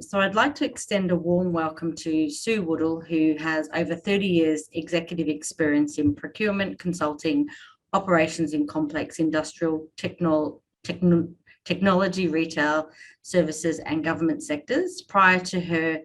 So I'd like to extend a warm welcome to Sue Woodall, who has over 30 years executive experience in procurement, consulting, operations in complex industrial, technology, retail, services and government sectors. Prior to her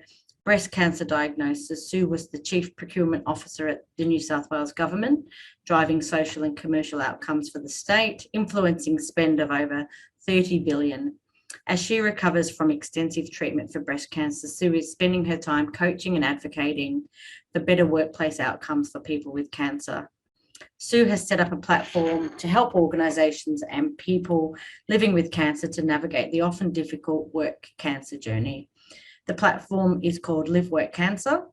breast cancer diagnosis, Sue was the Chief Procurement Officer at the New South Wales Government, driving social and commercial outcomes for the state, influencing spend of over $30 billion. As she recovers from extensive treatment for breast cancer, Sue is spending her time coaching and advocating for better workplace outcomes for people with cancer. Sue has set up a platform to help organisations and people living with cancer to navigate the often difficult work cancer journey. The platform is called LiveWorkCancer.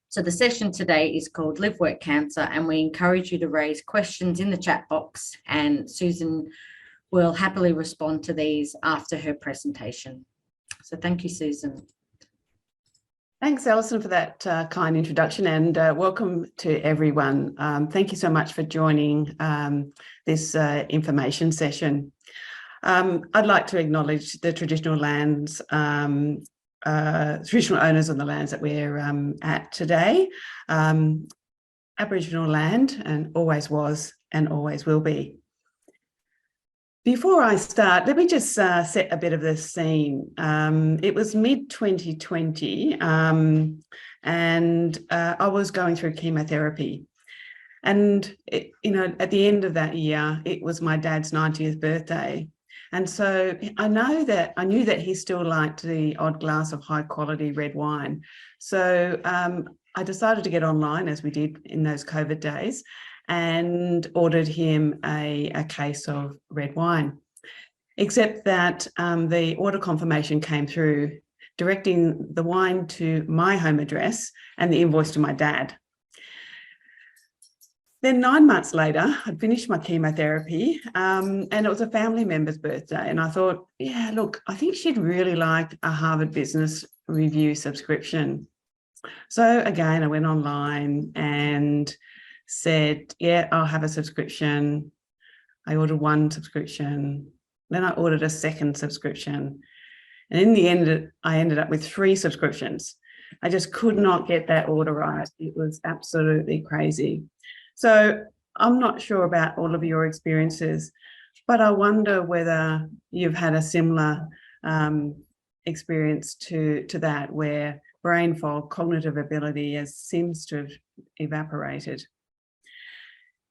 So the session today is called LiveWorkCancer, and we encourage you to raise questions in the chat box, and Susan will happily respond to these after her presentation. So thank you, Susan. Thanks, Alison, for that kind introduction, and welcome to everyone. Thank you so much for joining this information session. I'd like to acknowledge the traditional lands, traditional owners on the lands that we're at today. Aboriginal land, and always was and always will be. Before I start, let me just set a bit of the scene. It was mid-2020, and I was going through chemotherapy. And, at the end of that year, it was my dad's 90th birthday. And so I knew that he still liked the odd glass of high quality red wine. So I decided to get online, as we did in those COVID days, and ordered him a case of red wine. Except that the order confirmation came through directing the wine to my home address and the invoice to my dad. Then 9 months later, I'd finished my chemotherapy, and it was a family member's birthday. And I thought, yeah, look, I think she'd really like a Harvard Business Review subscription. So again, I went online and said, yeah, I'll have a subscription. I ordered one subscription. Then I ordered a second subscription. And in the end, I ended up with 3 subscriptions. I just could not get that order right. It was absolutely crazy. So I'm not sure about all of your experiences, but I wonder whether you've had a similar experience to that, where brain fog, cognitive ability seems to have evaporated.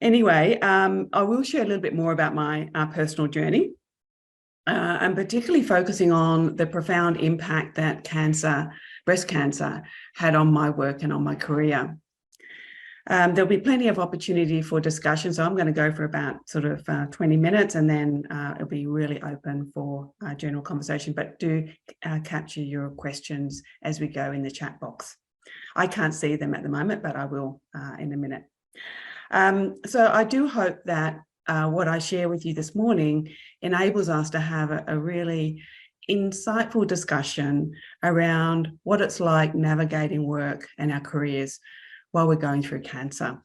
Anyway, I will share a little bit more about my personal journey, and particularly focusing on the profound impact that breast cancer, had on my work and on my career. There'll be plenty of opportunity for discussion, so I'm going to go for about sort of 20 minutes, and then it'll be really open for general conversation, but do capture your questions as we go in the chat box. I can't see them at the moment, but I will in a minute. So I do hope that what I share with you this morning enables us to have a really insightful discussion around what it's like navigating work and our careers while we're going through cancer.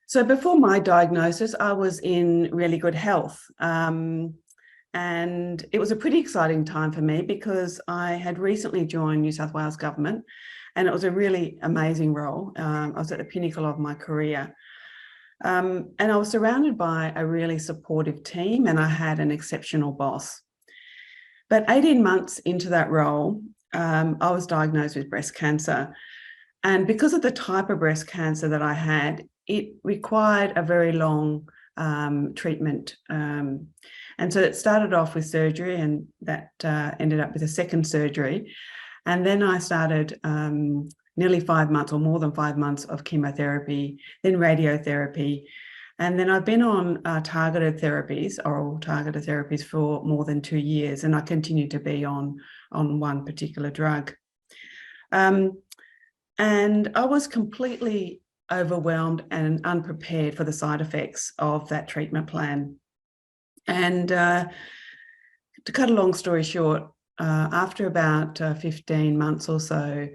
So before my diagnosis, I was in really good health. And it was a pretty exciting time for me because I had recently joined New South Wales Government, and it was a really amazing role. I was at the pinnacle of my career. And I was surrounded by a really supportive team, and I had an exceptional boss. But 18 months into that role, I was diagnosed with breast cancer. And because of the type of breast cancer that I had, it required a very long treatment. And so it started off with surgery, and that ended up with a second surgery. And then I started nearly 5 months, or more than 5 months, of chemotherapy, then radiotherapy. And then I've been on targeted therapies, oral targeted therapies, for more than 2 years, and I continue to be on one particular drug. And I was completely overwhelmed and unprepared for the side effects of that treatment plan. And to cut a long story short, after about 15 months or so,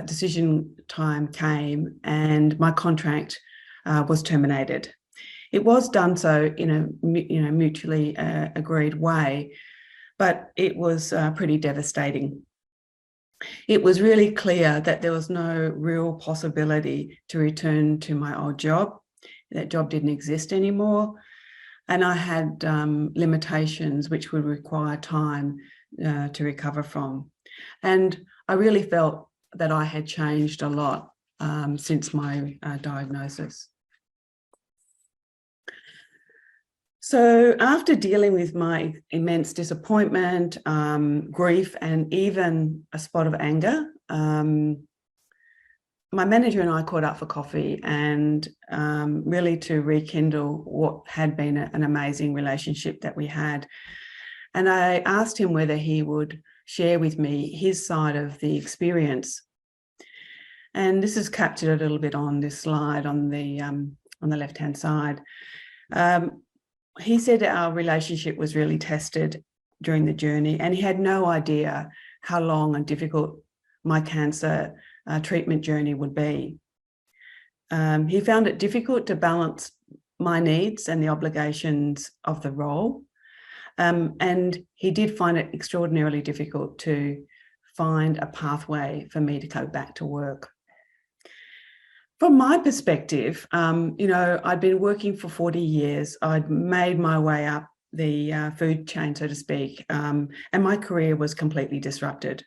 decision time came, and my contract was terminated. It was done so in a mutually agreed way, but it was pretty devastating. It was really clear that there was no real possibility to return to my old job. That job didn't exist anymore. And I had limitations which would require time to recover from. And I really felt that I had changed a lot since my diagnosis. So after dealing with my immense disappointment, grief, and even a spot of anger, my manager and I caught up for coffee and really to rekindle what had been an amazing relationship that we had. And I asked him whether he would share with me his side of the experience. And this is captured a little bit on this slide on the left-hand side. He said our relationship was really tested during the journey, and he had no idea how long and difficult my cancer treatment journey would be. He found it difficult to balance my needs and the obligations of the role. And he did find it extraordinarily difficult to find a pathway for me to go back to work. From my perspective, I'd been working for 40 years. I'd made my way up the food chain, so to speak, and my career was completely disrupted.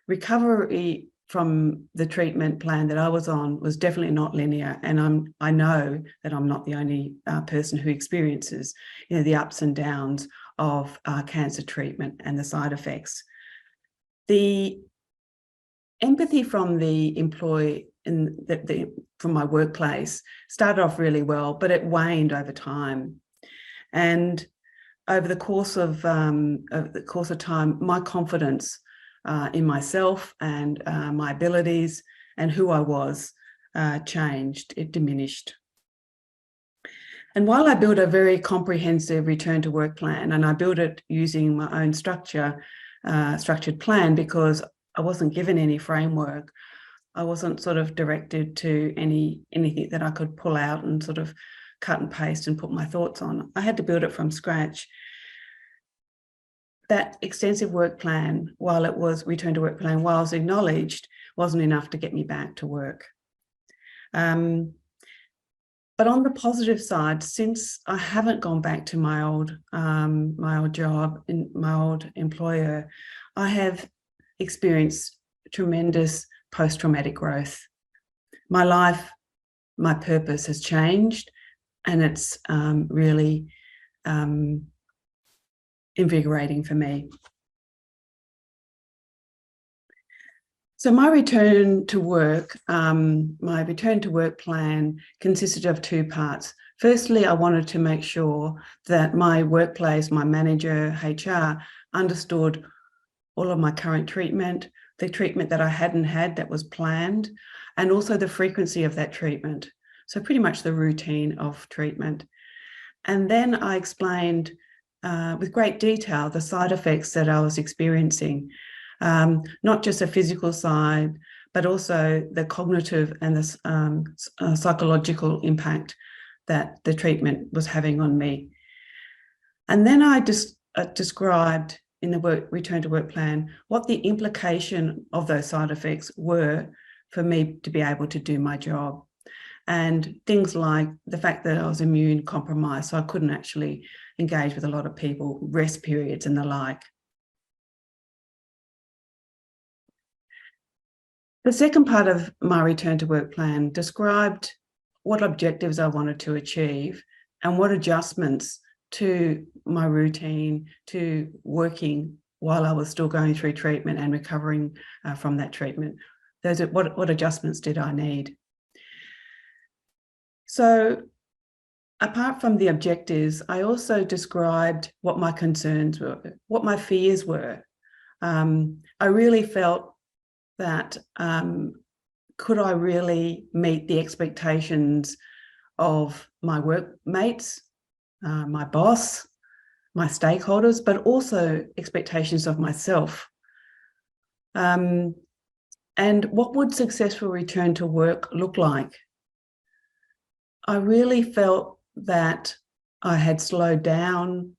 Recovery from the treatment plan that I was on was definitely not linear, and I know that I'm not the only person who experiences, the ups and downs of cancer treatment and the side effects. The empathy from the employee from my workplace started off really well, but it waned over time. And over the course of time, my confidence in myself and my abilities and who I was changed. It diminished. And while I built a very comprehensive return to work plan, and I built it using my own structured plan because I wasn't given any framework, I wasn't sort of directed to anything that I could pull out and sort of cut and paste and put my thoughts on. I had to build it from scratch. That extensive work plan, while it was return to work plan, while I was acknowledged, wasn't enough to get me back to work. But on the positive side, since I haven't gone back to my old job in my old employer, I have experienced tremendous post-traumatic growth. My life, my purpose has changed, and it's really invigorating for me. So my return to work plan consisted of two parts. Firstly, I wanted to make sure that my workplace, my manager, HR, understood all of my current treatment, the treatment that I hadn't had that was planned, and also the frequency of that treatment. So pretty much the routine of treatment. And then I explained with great detail the side effects that I was experiencing. Not just a physical side, but also the cognitive and the psychological impact that the treatment was having on me. And then I just described in the return to work plan what the implication of those side effects were for me to be able to do my job. And things like the fact that I was immune compromised, so I couldn't actually engage with a lot of people, rest periods and the like. The second part of my return to work plan described what objectives I wanted to achieve and what adjustments to my routine, to working while I was still going through treatment and recovering from that treatment. Those are what adjustments did I need? So apart from the objectives, I also described what my concerns were, what my fears were. I really felt that could I really meet the expectations of my workmates, my boss, my stakeholders, but also expectations of myself. And what would successful return to work look like? I really felt that I had slowed down.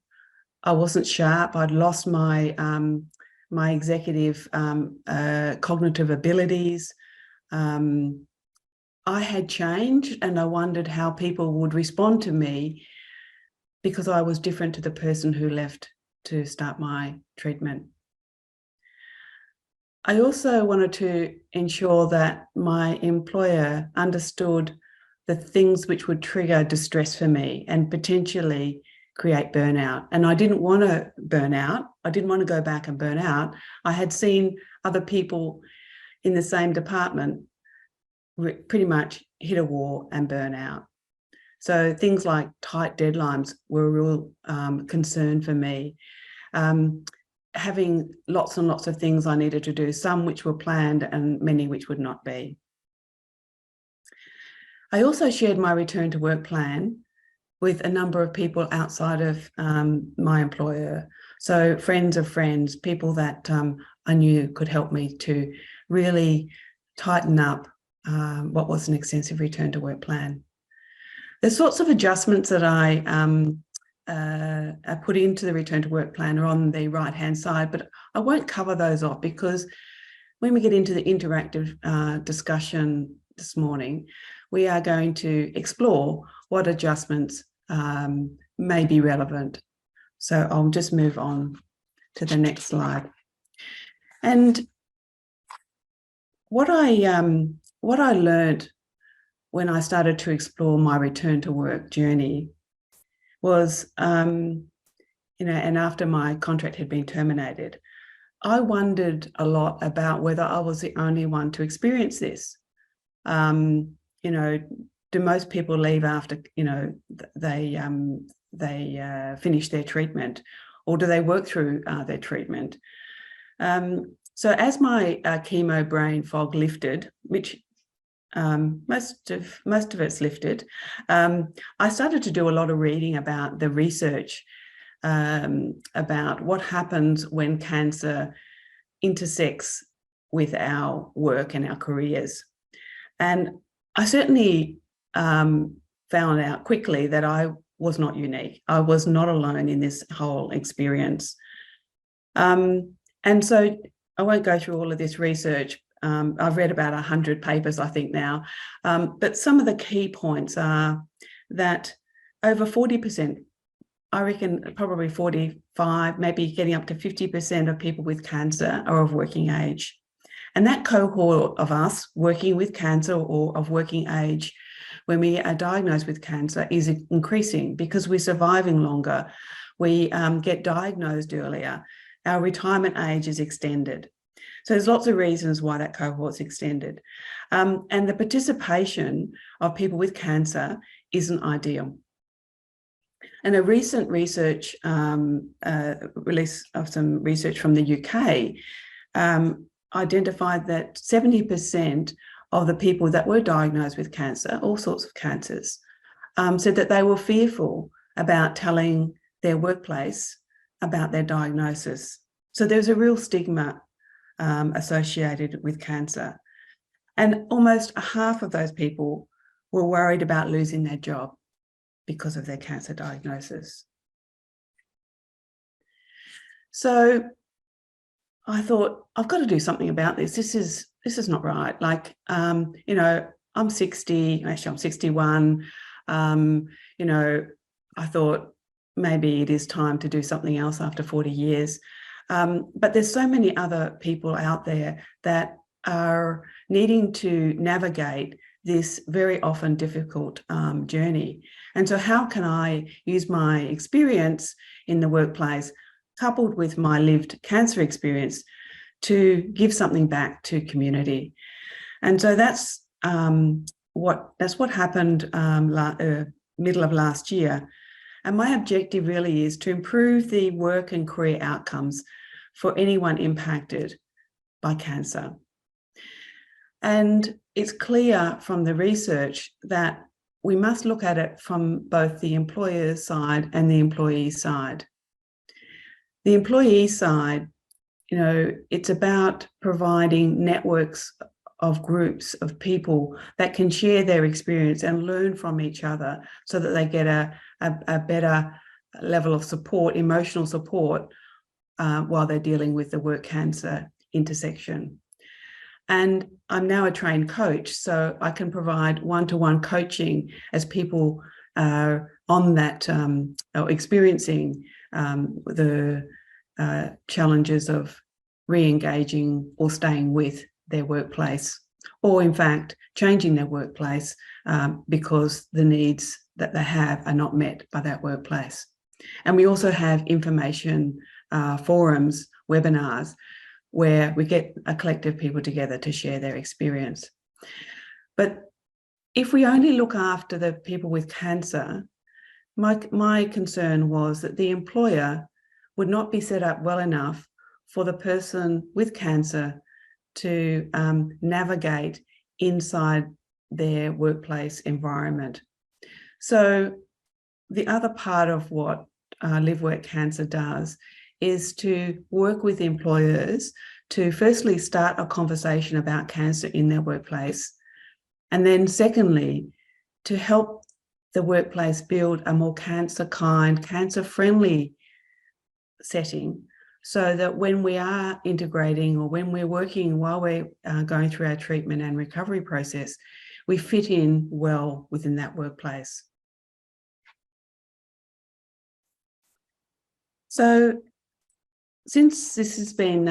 I wasn't sharp. I'd lost my my executive cognitive abilities. I had changed, and I wondered how people would respond to me because I was different to the person who left to start my treatment. I also wanted to ensure that my employer understood the things which would trigger distress for me and potentially create burnout. And I didn't want to burn out. I didn't want to go back and burn out. I had seen other people in the same department pretty much hit a wall and burn out. So things like tight deadlines were a real concern for me. Having lots and lots of things I needed to do, some which were planned and many which would not be. I also shared my return to work plan with a number of people outside of my employer. So friends of friends, people that I knew could help me to really tighten up what was an extensive return to work plan. The sorts of adjustments that I put into the return to work plan are on the right-hand side, but I won't cover those off because when we get into the interactive discussion this morning, we are going to explore what adjustments may be relevant. So I'll just move on to the next slide. And what I learned when I started to explore my return to work journey was, and after my contract had been terminated, I wondered a lot about whether I was the only one to experience this. Do most people leave after, they finish their treatment, or do they work through their treatment? So as my chemo brain fog lifted, which most of it's lifted, I started to do a lot of reading about the research about what happens when cancer intersects with our work and our careers. And I certainly found out quickly that I was not unique. I was not alone in this whole experience. And so I won't go through all of this research. I've read about 100 papers, I think now. But some of the key points are that over 40%, I reckon probably 45, maybe getting up to 50% of people with cancer are of working age. And that cohort of us working with cancer or of working age, when we are diagnosed with cancer, is increasing because we're surviving longer. We get diagnosed earlier. Our retirement age is extended. So there's lots of reasons why that cohort's extended. And the participation of people with cancer isn't ideal. And a recent research release of some research from the UK identified that 70% of the people that were diagnosed with cancer, all sorts of cancers, said that they were fearful about telling their workplace about their diagnosis. So there's a real stigma associated with cancer. And almost half of those people were worried about losing their job because of their cancer diagnosis. So I thought, I've got to do something about this. This is not right. Like, I'm 60, actually I'm 61. I thought maybe it is time to do something else after 40 years. But there's so many other people out there that are needing to navigate this very often difficult journey. And so how can I use my experience in the workplace, coupled with my lived cancer experience, to give something back to community? And so that's what happened middle of last year. And my objective really is to improve the work and career outcomes for anyone impacted by cancer. And it's clear from the research that we must look at it from both the employer's side and the employee side. The employee side, it's about providing networks of groups of people that can share their experience and learn from each other so that they get a better level of support, emotional support, while they're dealing with the work cancer intersection. And I'm now a trained coach, so I can provide one-to-one coaching as people are on that or experiencing the challenges of re-engaging or staying with their workplace, or in fact changing their workplace because the needs that they have are not met by that workplace. And we also have information forums, webinars, where we get a collective of people together to share their experience. But if we only look after the people with cancer, my concern was that the employer would not be set up well enough for the person with cancer to navigate inside their workplace environment. So the other part of what LiveWorkCancer does is to work with employers to firstly start a conversation about cancer in their workplace, and then secondly, to help the workplace build a more cancer-kind, cancer-friendly setting, so that when we are integrating or when we're working while we're going through our treatment and recovery process, we fit in well within that workplace. So since this has been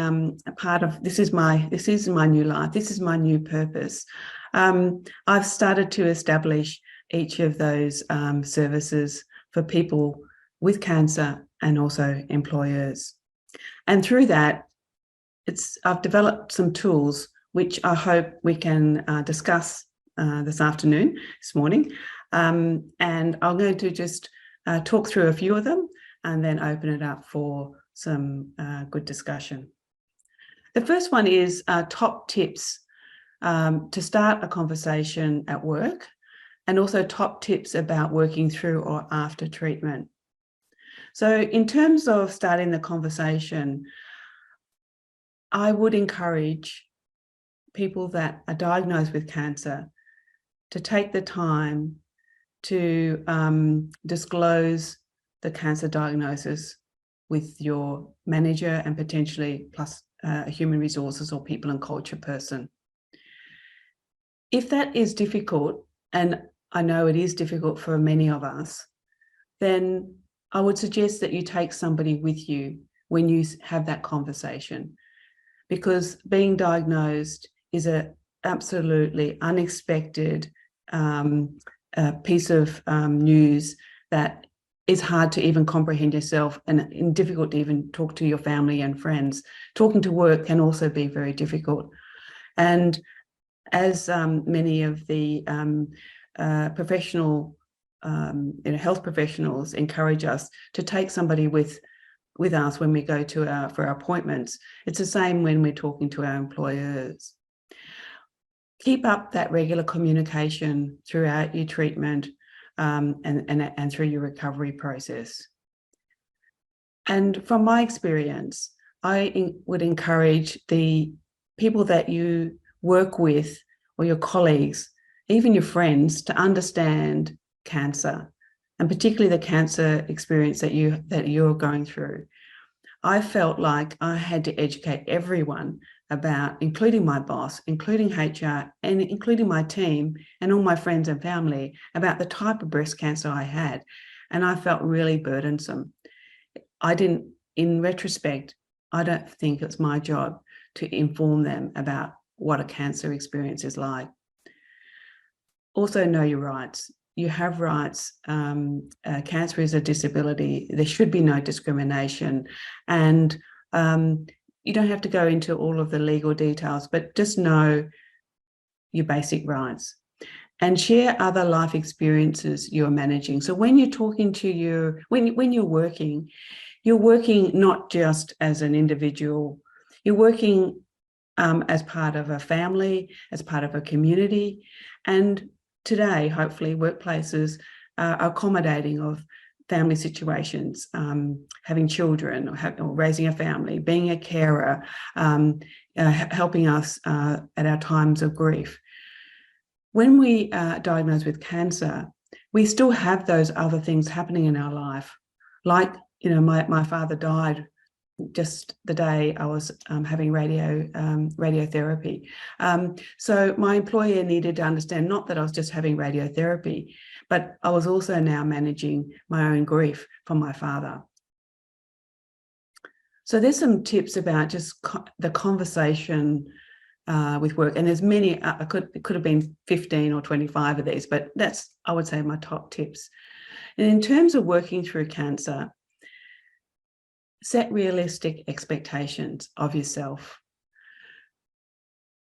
a part of, this is my new life, this is my new purpose, I've started to establish each of those services for people with cancer and also employers. And through that, I've developed some tools which I hope we can discuss this morning. And I'm going to just talk through a few of them and then open it up for some good discussion. The first one is top tips to start a conversation at work, and also top tips about working through or after treatment. So in terms of starting the conversation, I would encourage people that are diagnosed with cancer to take the time to disclose the cancer diagnosis with your manager and potentially plus a human resources or people and culture person. If that is difficult, and I know it is difficult for many of us, then I would suggest that you take somebody with you when you have that conversation, because being diagnosed is an absolutely unexpected piece of news that is hard to even comprehend yourself and difficult to even talk to your family and friends. Talking to work can also be very difficult. And as many of the health professionals encourage us to take somebody with us when we go to for our appointments, it's the same when we're talking to our employers. Keep up that regular communication throughout your treatment and through your recovery process. And from my experience, I would encourage the people that you work with or your colleagues, even your friends, to understand cancer, and particularly the cancer experience that you're going through. I felt like I had to educate everyone about, including my boss, including HR, and including my team and all my friends and family, about the type of breast cancer I had. And I felt really burdensome. In retrospect, I don't think it's my job to inform them about what a cancer experience is like. Also, know your rights. You have rights. Cancer is a disability. There should be no discrimination. And you don't have to go into all of the legal details, but just know your basic rights and share other life experiences you're managing. So when you're talking to when you're working not just as an individual, you're working as part of a family, as part of a community. And today, hopefully, workplaces are accommodating of family situations, having children or raising a family, being a carer, helping us at our times of grief. When we are diagnosed with cancer, we still have those other things happening in our life, like, you know, my father died just the day I was having radiotherapy. So my employer needed to understand not that I was just having radiotherapy, but I was also now managing my own grief from my father. So there's some tips about just the conversation with work, and there's many. It could have been 15 or 25 of these, but that's, I would say, my top tips. And in terms of working through cancer, set realistic expectations of yourself,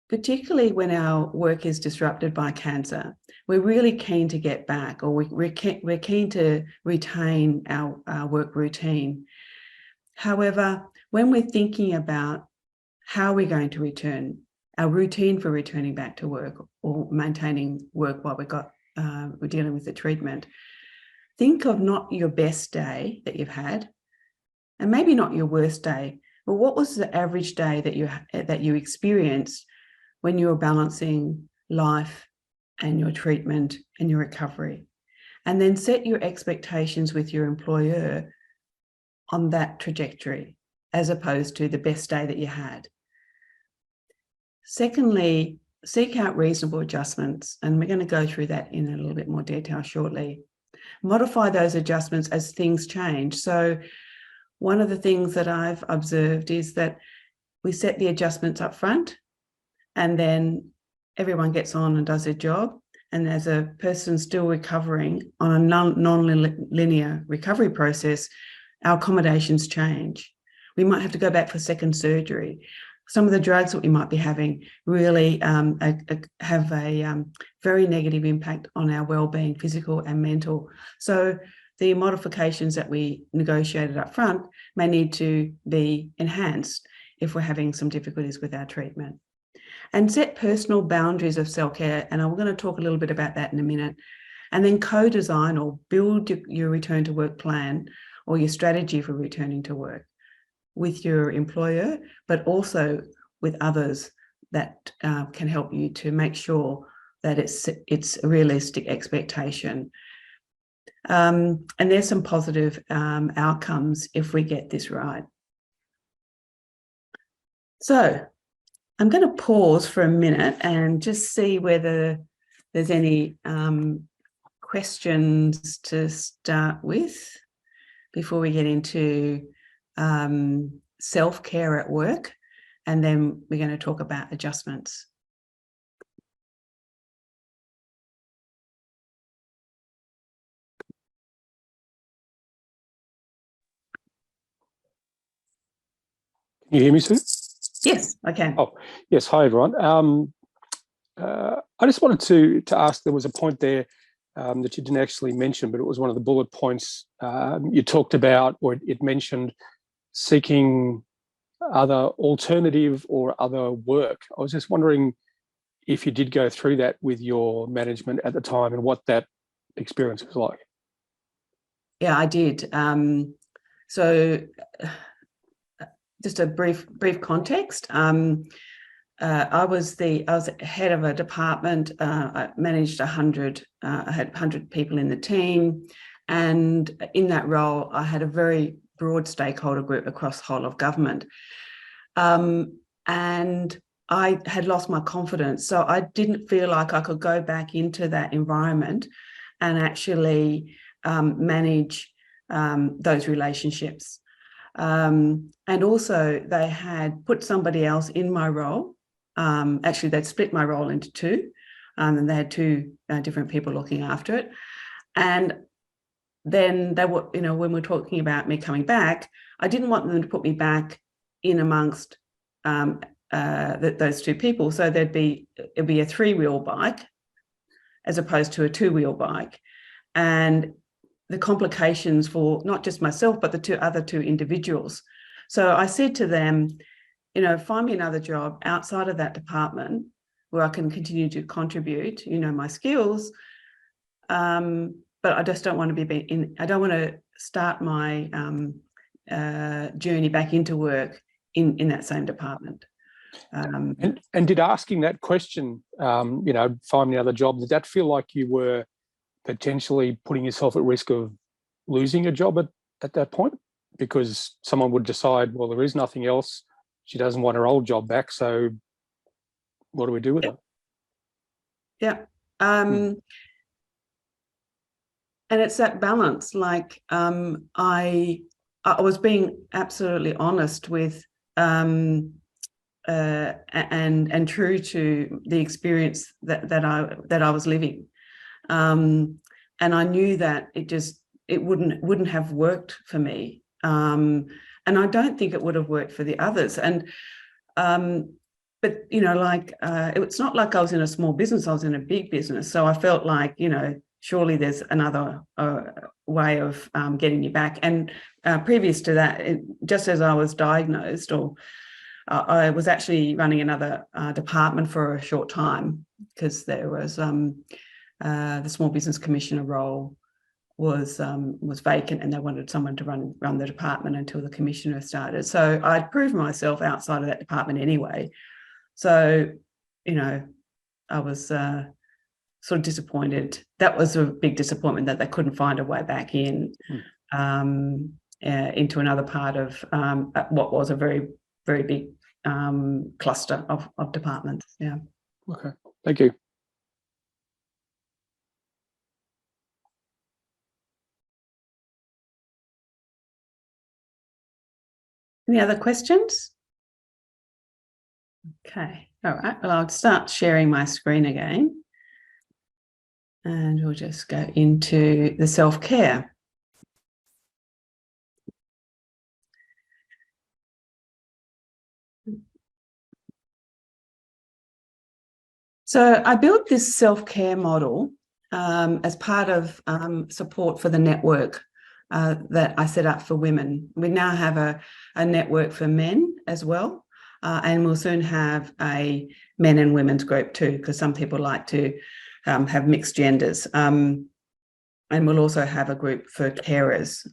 particularly when our work is disrupted by cancer. We're really keen to get back, or we're keen to retain our work routine. However, when we're thinking about how we're going to return, our routine for returning back to work or maintaining work while we're dealing with the treatment, think of not your best day that you've had, and maybe not your worst day, but what was the average day that you experienced when you were balancing life and your treatment and your recovery. And then set your expectations with your employer on that trajectory, as opposed to the best day that you had. Secondly, seek out reasonable adjustments, and we're going to go through that in a little bit more detail shortly. Modify those adjustments as things change. So one of the things that I've observed is that we set the adjustments up front, and then everyone gets on and does their job. And as a person still recovering on a non-linear recovery process, our accommodations change. We might have to go back for second surgery. Some of the drugs that we might be having really have a very negative impact on our well-being, physical and mental. So the modifications that we negotiated up front may need to be enhanced if we're having some difficulties with our treatment. And set personal boundaries of self-care, and I'm going to talk a little bit about that in a minute. And then co-design or build your return to work plan or your strategy for returning to work with your employer, but also with others that can help you to make sure that it's a realistic expectation. And there's some positive outcomes if we get this right. So I'm going to pause for a minute and just see whether there's any questions to start with before we get into self-care at work, and then we're going to talk about adjustments. Can you hear me, Sue? Yes, I can. Oh, yes. Hi, everyone. I just wanted to ask, there was a point there that you didn't actually mention, but it was one of the bullet points you talked about, or it mentioned seeking other alternative or other work. I was just wondering if you did go through that with your management at the time and what that experience was like. Yeah, I did. So just a brief context. I was head of a department. I managed 100. I had 100 people in the team, and in that role, I had a very broad stakeholder group across the whole of government. And I had lost my confidence, so I didn't feel like I could go back into that environment and actually manage those relationships. And also, they had put somebody else in my role. Actually, they'd split my role into two, and they had two different people looking after it. And then they were, when we're talking about me coming back, I didn't want them to put me back in amongst those two people. So it'd be a 3-wheel bike as opposed to a 2-wheel bike. And the complications for not just myself, but the other two individuals. So I said to them, find me another job outside of that department where I can continue to contribute, my skills. But I just don't want to be in, I don't want to start my journey back into work in that same department. And did asking that question, find me another job, did that feel like you were potentially putting yourself at risk of losing a job at that point? Because someone would decide, well, there is nothing else. She doesn't want her old job back, so what do we do with her? Yeah. And it's that balance. Like I was being absolutely honest with and true to the experience that I was living, and I knew that it wouldn't have worked for me, and I don't think it would have worked for the others. And but like it's not like I was in a small business; I was in a big business. So I felt like surely there's another way of getting you back. And previous to that, just as I was diagnosed, or I was actually running another department for a short time, because there was the Small Business Commissioner role was vacant, and they wanted someone to run the department until the commissioner started. So I'd proved myself outside of that department anyway. So, I was sort of disappointed. That was a big disappointment that they couldn't find a way back in into another part of what was a very, very big cluster of departments. Yeah. Okay, thank you. Any other questions? Okay, all right. Well, I'll start sharing my screen again. And we'll just go into the self-care. So I built this self-care model as part of support for the network that I set up for women. We now have a network for men as well, and we'll soon have a men and women's group too, because some people like to have mixed genders. And we'll also have a group for carers,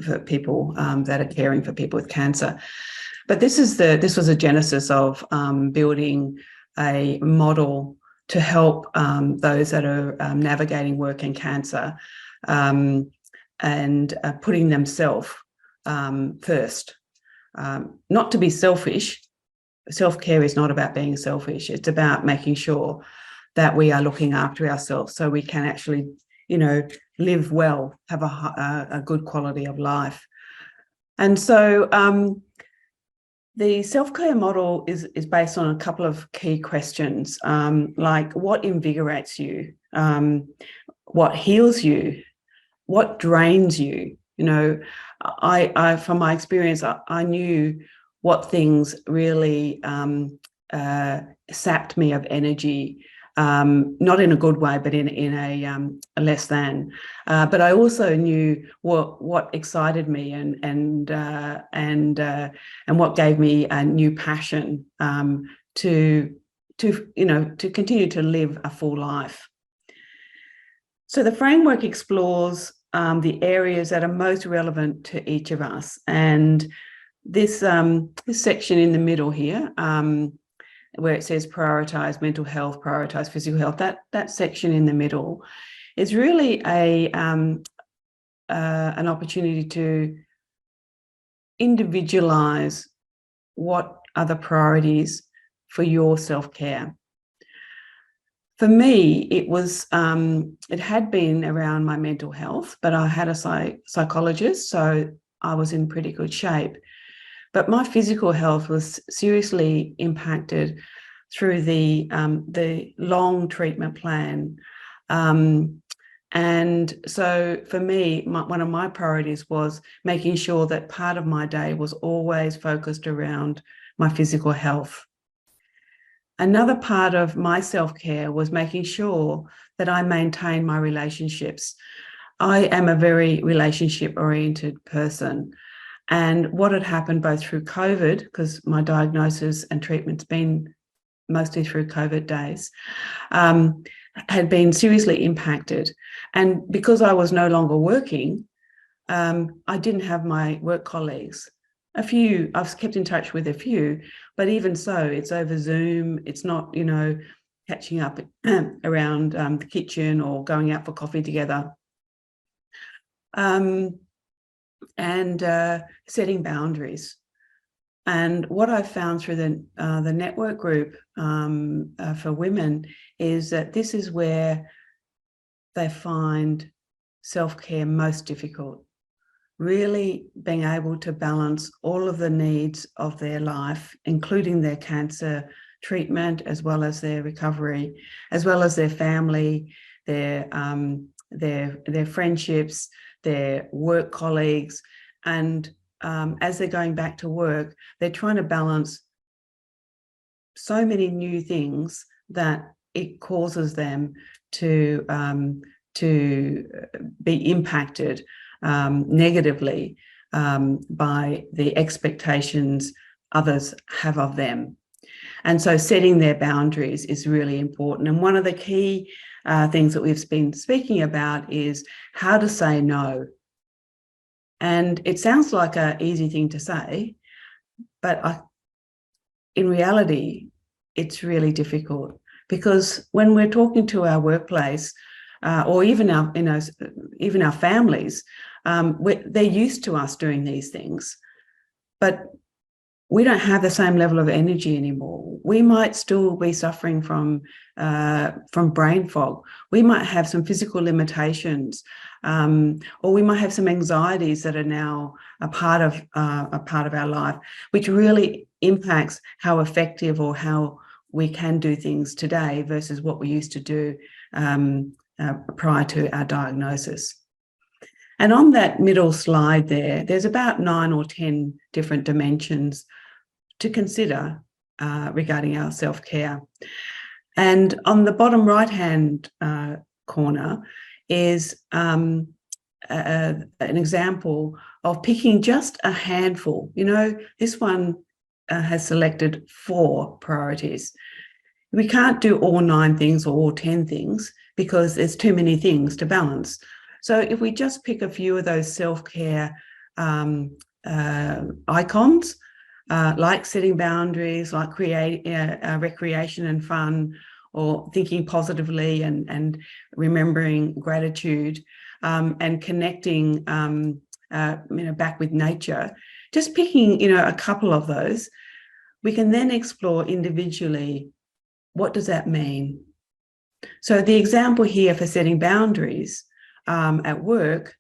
for people that are caring for people with cancer. But this was a genesis of building a model to help those that are navigating work and cancer, and putting themselves first. Not to be selfish. Self-care is not about being selfish. It's about making sure that we are looking after ourselves so we can actually, live well, have a good quality of life. And so the self-care model is based on a couple of key questions, like what invigorates you, what heals you, what drains you. I from my experience, I knew what things really sapped me of energy, not in a good way, but in a less than. But I also knew what excited me and what gave me a new passion to continue to live a full life. So the framework explores the areas that are most relevant to each of us, and this section in the middle here, where it says prioritise mental health, prioritise physical health, that section in the middle is really an opportunity to individualise what are the priorities for your self-care. For me, it had been around my mental health, but I had a psychologist, so I was in pretty good shape. But my physical health was seriously impacted through the long treatment plan. And so for me, one of my priorities was making sure that part of my day was always focused around my physical health. Another part of my self-care was making sure that I maintain my relationships. I am a very relationship-oriented person. And what had happened both through COVID, because my diagnosis and treatment's been mostly through COVID days, had been seriously impacted. And because I was no longer working, I didn't have my work colleagues. I've kept in touch with a few, but even so, it's over Zoom. It's not, catching up around the kitchen or going out for coffee together. and setting boundaries. And what I've found through the network group for women is that this is where they find self-care most difficult. Really being able to balance all of the needs of their life, including their cancer treatment, as well as their recovery, as well as their family, their friendships, their work colleagues. And as they're going back to work, they're trying to balance so many new things that it causes them to be impacted negatively by the expectations others have of them. And so setting their boundaries is really important. And one of the key things that we've been speaking about is how to say no. And it sounds like an easy thing to say, but in reality, it's really difficult, because when we're talking to our workplace or even our families, they're used to us doing these things, but we don't have the same level of energy anymore. We might still be suffering from brain fog. We might have some physical limitations, or we might have some anxieties that are now a part of our life, which really impacts how effective or how we can do things today versus what we used to do prior to our diagnosis. And on that middle slide there's about 9 or 10 different dimensions to consider regarding our self-care. And on the bottom right-hand corner is an example of picking just a handful. You know, this one has selected 4 priorities. We can't do all 9 things or all 10 things because there's too many things to balance. So if we just pick a few of those self-care icons, like setting boundaries, like recreation and fun, or thinking positively and remembering gratitude, and connecting back with nature, just picking a couple of those, we can then explore individually, what does that mean? So the example here for setting boundaries at work,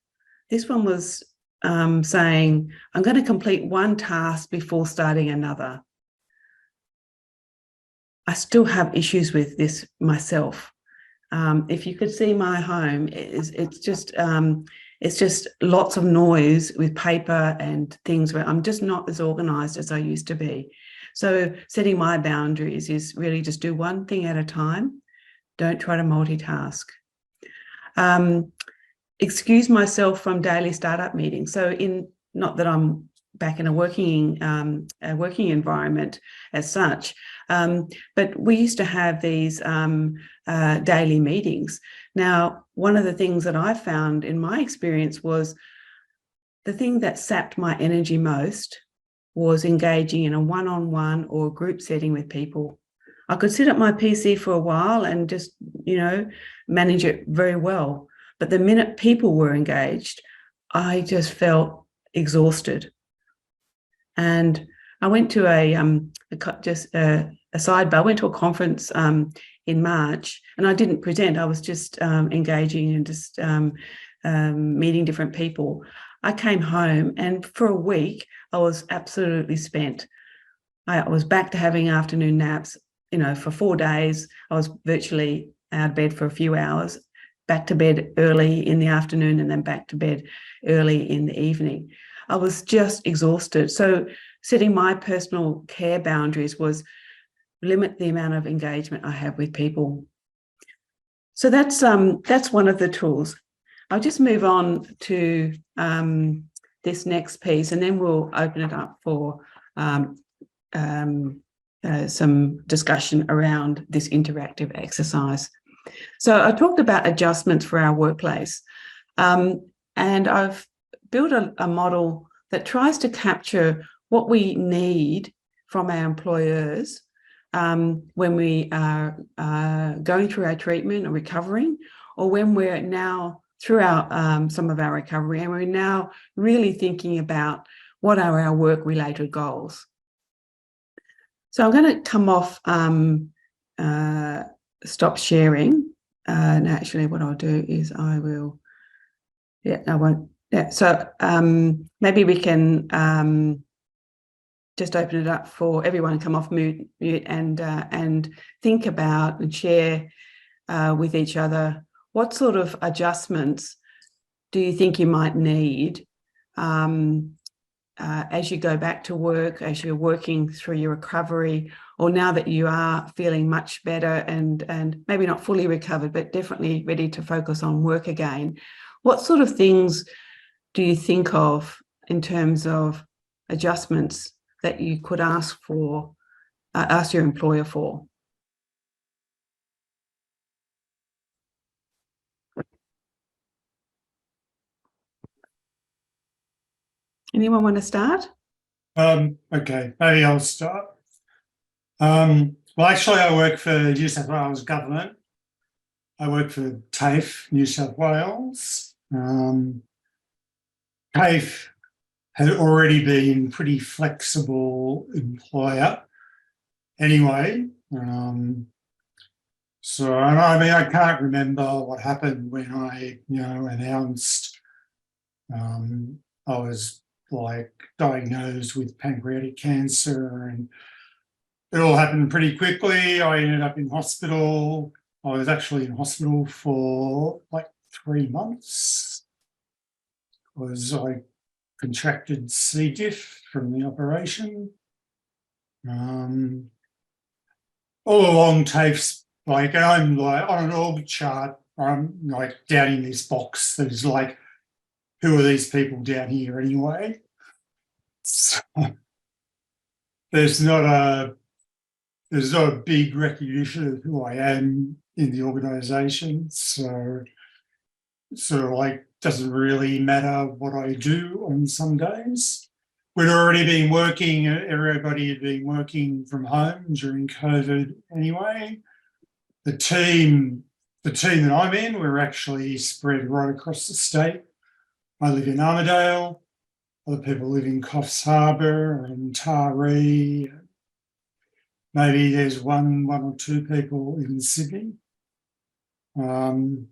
this one was saying, I'm going to complete one task before starting another. I still have issues with this myself. If you could see my home, it's just lots of noise with paper and things where I'm just not as organized as I used to be. So setting my boundaries is really just do one thing at a time. Don't try to multitask. Excuse myself from daily startup meetings. So not that I'm back in a working environment as such, but we used to have these daily meetings. Now, one of the things that I found in my experience was the thing that sapped my energy most was engaging in a one-on-one or group setting with people. I could sit at my PC for a while and just, manage it very well. But the minute people were engaged, I just felt exhausted. And I went to a sidebar. I went to a conference in March, and I didn't present. I was just engaging and just meeting different people. I came home, and for a week, I was absolutely spent. I was back to having afternoon naps. For 4 days, I was virtually out of bed for a few hours, back to bed early in the afternoon, and then back to bed early in the evening. I was just exhausted. So setting my personal care boundaries was limit the amount of engagement I have with people. So that's one of the tools. I'll just move on to this next piece, and then we'll open it up for some discussion around this interactive exercise. So I talked about adjustments for our workplace, and I've built a model that tries to capture what we need from our employers when we are going through our treatment or recovering, or when we're now throughout some of our recovery, and we're now really thinking about what are our work-related goals. So I'm going to come off, stop sharing, and actually what I'll do is I will, I won't, so maybe we can just open it up for everyone to come off mute and think about and share with each other what sort of adjustments do you think you might need as you go back to work, as you're working through your recovery, or now that you are feeling much better and maybe not fully recovered, but definitely ready to focus on work again. What sort of things do you think of in terms of adjustments that you could ask for, ask your employer for? Anyone want to start? Okay, maybe I'll start. Well, actually, I work for New South Wales Government. I work for TAFE, New South Wales. TAFE had already been pretty flexible employer anyway. So, I mean, I can't remember what happened when I, announced I was diagnosed with pancreatic cancer, and it all happened pretty quickly. I ended up in hospital. I was actually in hospital for 3 months because I contracted C. diff from the operation. All along TAFE's and I'm on an org chart, I'm down in this box that is who are these people down here anyway? So, there's not a big recognition of who I am in the organisation. So doesn't really matter what I do on some days. We'd already been working, everybody had been working from home during COVID anyway. The team that I'm in, we're actually spread right across the state. I live in Armidale, other people live in Coffs Harbour and Taree. Maybe there's one or two people in Sydney. And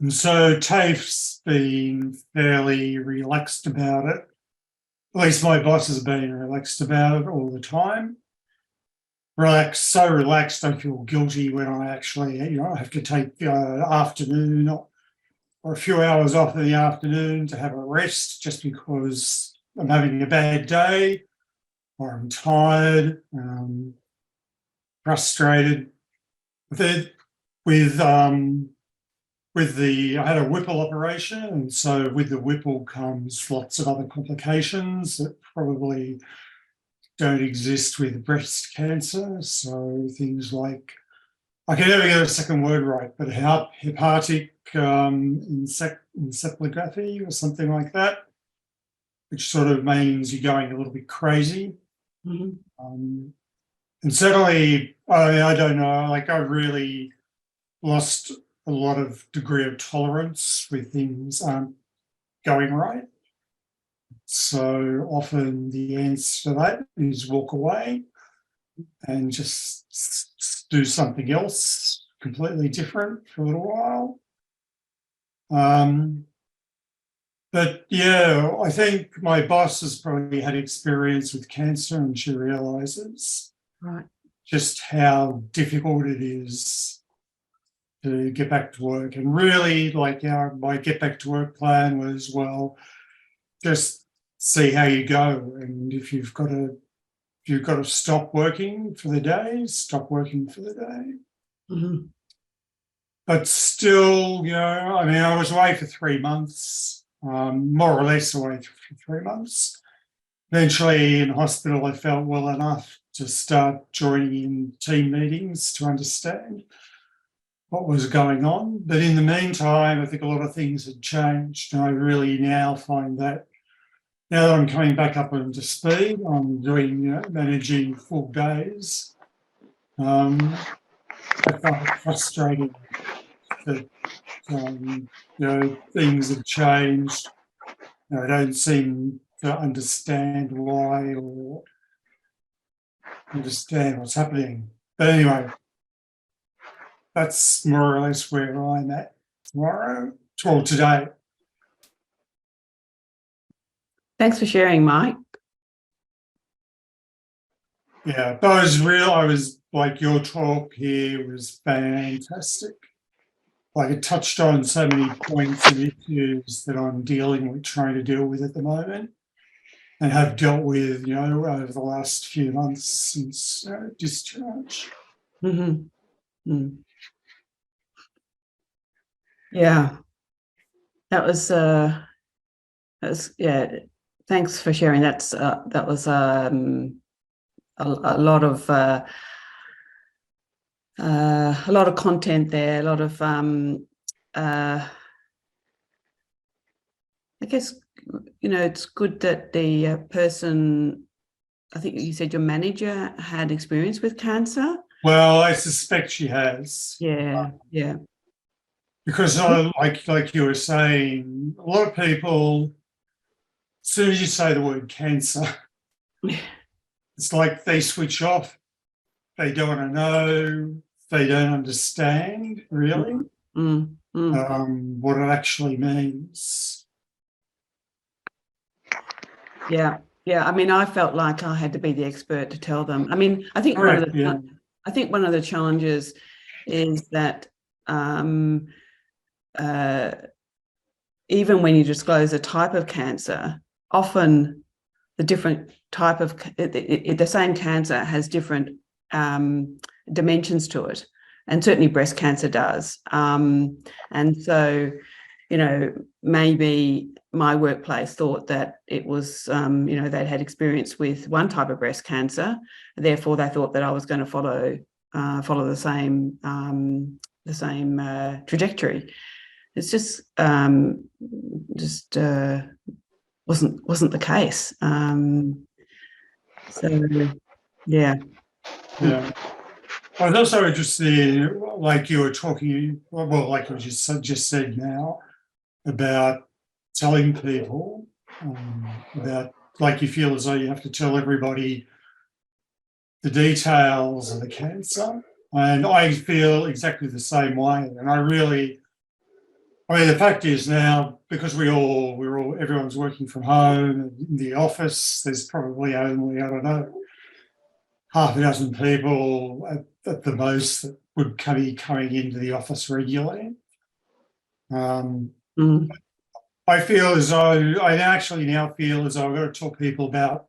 so TAFE's been fairly relaxed about it. At least my boss has been relaxed about it all the time. So relaxed, I feel guilty when I actually, I have to take afternoon or a few hours off in the afternoon to have a rest just because I'm having a bad day or I'm tired, frustrated. I had a Whipple operation, and so with the Whipple comes lots of other complications that probably don't exist with breast cancer. So things like, I can never get a second word right, but hepatic encephalopathy or something like that, which sort of means you're going a little bit crazy. Mm-hmm. And certainly, I don't know, I've really lost a lot of degree of tolerance with things going right. So often the answer to that is walk away and just do something else completely different for a little while. But yeah, I think my boss has probably had experience with cancer, and she realises just how difficult it is to get back to work. And really, my get back to work plan was, well, just see how you go, and if you've got to stop working for the day, stop working for the day. Mm-hmm. But still, I was away for 3 months, more or less away for 3 months. Eventually in hospital, I felt well enough to start joining in team meetings to understand what was going on. But in the meantime, I think a lot of things had changed, and I really now find that now that I'm coming back up into speed, I'm doing managing full days. I find it frustrating that things have changed. I don't seem to understand why or understand what's happening. But anyway, that's more or less where I'm at today. Thanks for sharing, Mike. Yeah, but I was like, your talk here was fantastic. Like, it touched on so many points and issues that I'm trying to deal with at the moment, and have dealt with, over the last few months since discharge. Mm-hmm. Mm. Yeah, that was yeah. Thanks for sharing. That was a lot of content there. A lot of I guess it's good that the person, I think you said your manager, had experience with cancer. Well, I suspect she has. Yeah. Because like you were saying, a lot of people, as soon as you say the word cancer, it's like they switch off. They don't want to know. They don't understand, really, what it actually means. Yeah. I mean, I felt like I had to be the expert to tell them. I mean, I think one of the challenges is that even when you disclose a type of cancer, often the different type of the same cancer has different dimensions to it, and certainly breast cancer does. And so, maybe my workplace thought that it was, they'd had experience with one type of breast cancer, therefore they thought that I was going to follow the same trajectory. It's just wasn't the case. So yeah. I was also interested, like you were talking, well, like you just said now, about telling people about, like, you feel as though you have to tell everybody the details of the cancer, and I feel exactly the same way. And the fact is now, because everyone's working from home, in the office, there's probably only, I don't know, half a dozen people at the most that would be coming into the office regularly. I feel as though I actually now feel as though I've got to talk to people about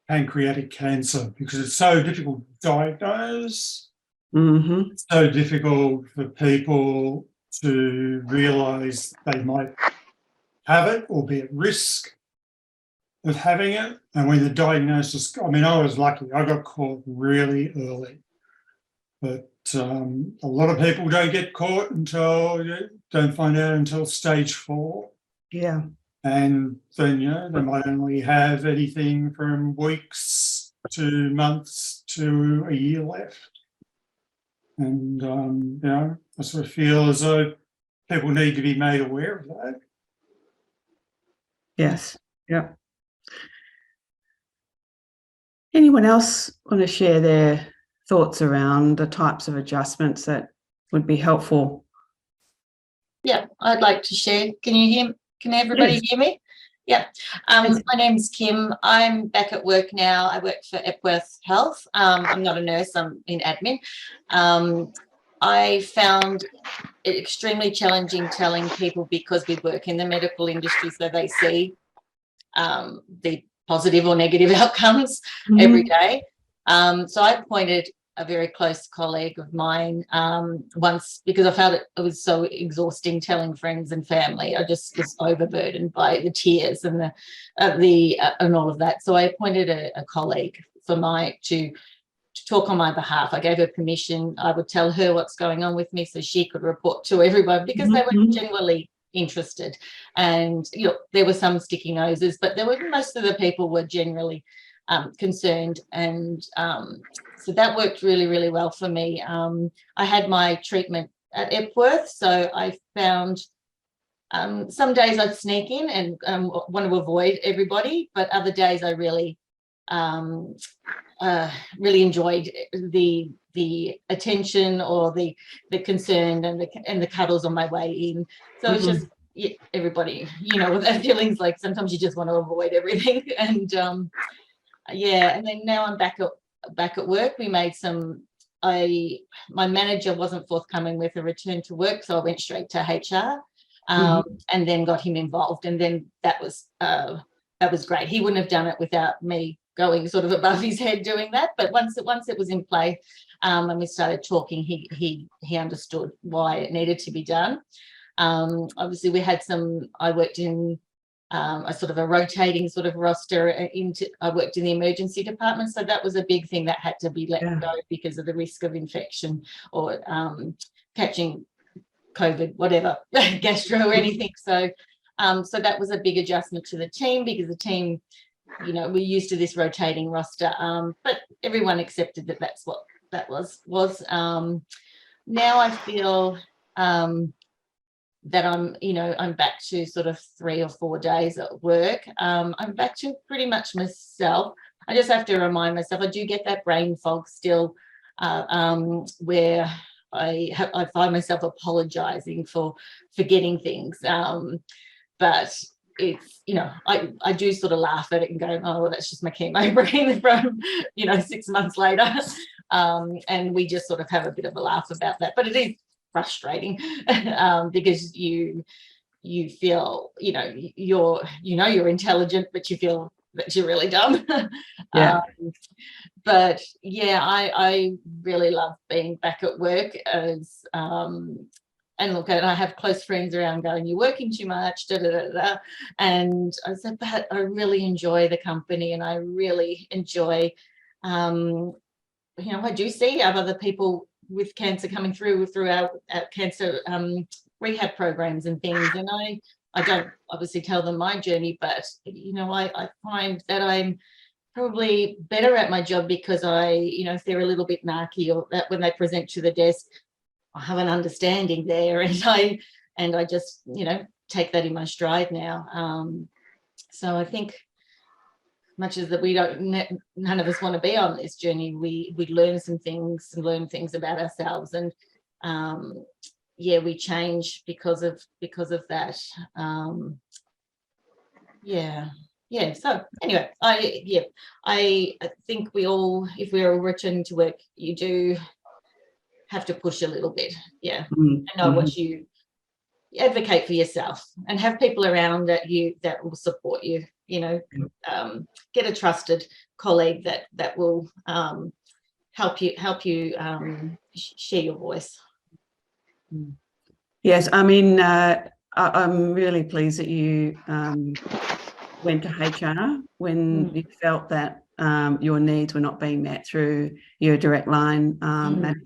pancreatic cancer, because it's so difficult to diagnose. It's so difficult for people to realise they might have it or be at risk of having it. And when the diagnosis, I was lucky, I got caught really early. But a lot of people don't get caught don't find out until stage 4. Yeah. And then, they might only have anything from weeks to months to a year left. And, I sort of feel as though people need to be made aware of that. Yes. Yeah. Anyone else want to share their thoughts around the types of adjustments that would be helpful? Yeah, I'd like to share. Can everybody hear me? Yeah. My name's Kim. I'm back at work now. I work for Epworth Health. I'm not a nurse, I'm in admin. I found it extremely challenging telling people, because we work in the medical industry, so they see the positive or negative outcomes every day. So I appointed a very close colleague of mine once, because I found it was so exhausting telling friends and family. I just was overburdened by the tears and and all of that. So I appointed a colleague to talk on my behalf. I gave her permission. I would tell her what's going on with me so she could report to everyone, because they were genuinely interested. And there were some sticky noses, but most of the people were generally concerned, and so that worked really, really well for me. I had my treatment at Epworth, so I found some days I'd sneak in and want to avoid everybody, but other days I really really enjoyed the attention or the concern and the cuddles on my way in. So it's just everybody, you know what that feeling's like. Sometimes you just want to avoid everything, and yeah. And then now I'm back at work. We made some. My manager wasn't forthcoming with a return to work, so I went straight to HR, and then got him involved, and then that was great. He wouldn't have done it without me going sort of above his head doing that. But once it was in play, and we started talking, he understood why it needed to be done. Obviously, we had I worked in a sort of a rotating sort of roster. I worked in the emergency department, so that was a big thing that had to be let go because of the risk of infection or catching COVID, whatever, gastro or anything. So that was a big adjustment to the team, because the team, you know, we're used to this rotating roster, but everyone accepted that that's what that was. Now I feel that I'm back to sort of 3 or 4 days at work. I'm back to pretty much myself. I just have to remind myself, I do get that brain fog still, where I find myself apologizing for forgetting things. But it's, you know, I do sort of laugh at it and go, oh, well, that's just my chemo brain from, 6 months later. And we just sort of have a bit of a laugh about that. But it is frustrating because you feel, you're intelligent, but you feel that you're really dumb. But yeah, I really love being back at work as and look, and I have close friends around going, you're working too much, da, da, da, da. And I said, but I really enjoy the company, and I really enjoy, I do see other people with cancer coming through our cancer rehab programs and things. And I don't obviously tell them my journey, but, I find that I'm probably better at my job because if they're a little bit narky, or that when they present to the desk, I have an understanding there, and I just take that in my stride now. So I think, much as that none of us want to be on this journey, we learn some things and learn things about ourselves, and we change because of that. So anyway, I think we all, if we're returning to work, you do have to push a little bit, and know what you advocate for yourself, and have people around that will support you. Get a trusted colleague that will help you share your voice. Yes, I mean, I'm really pleased that you went to HR when you felt that your needs were not being met through your direct line manager.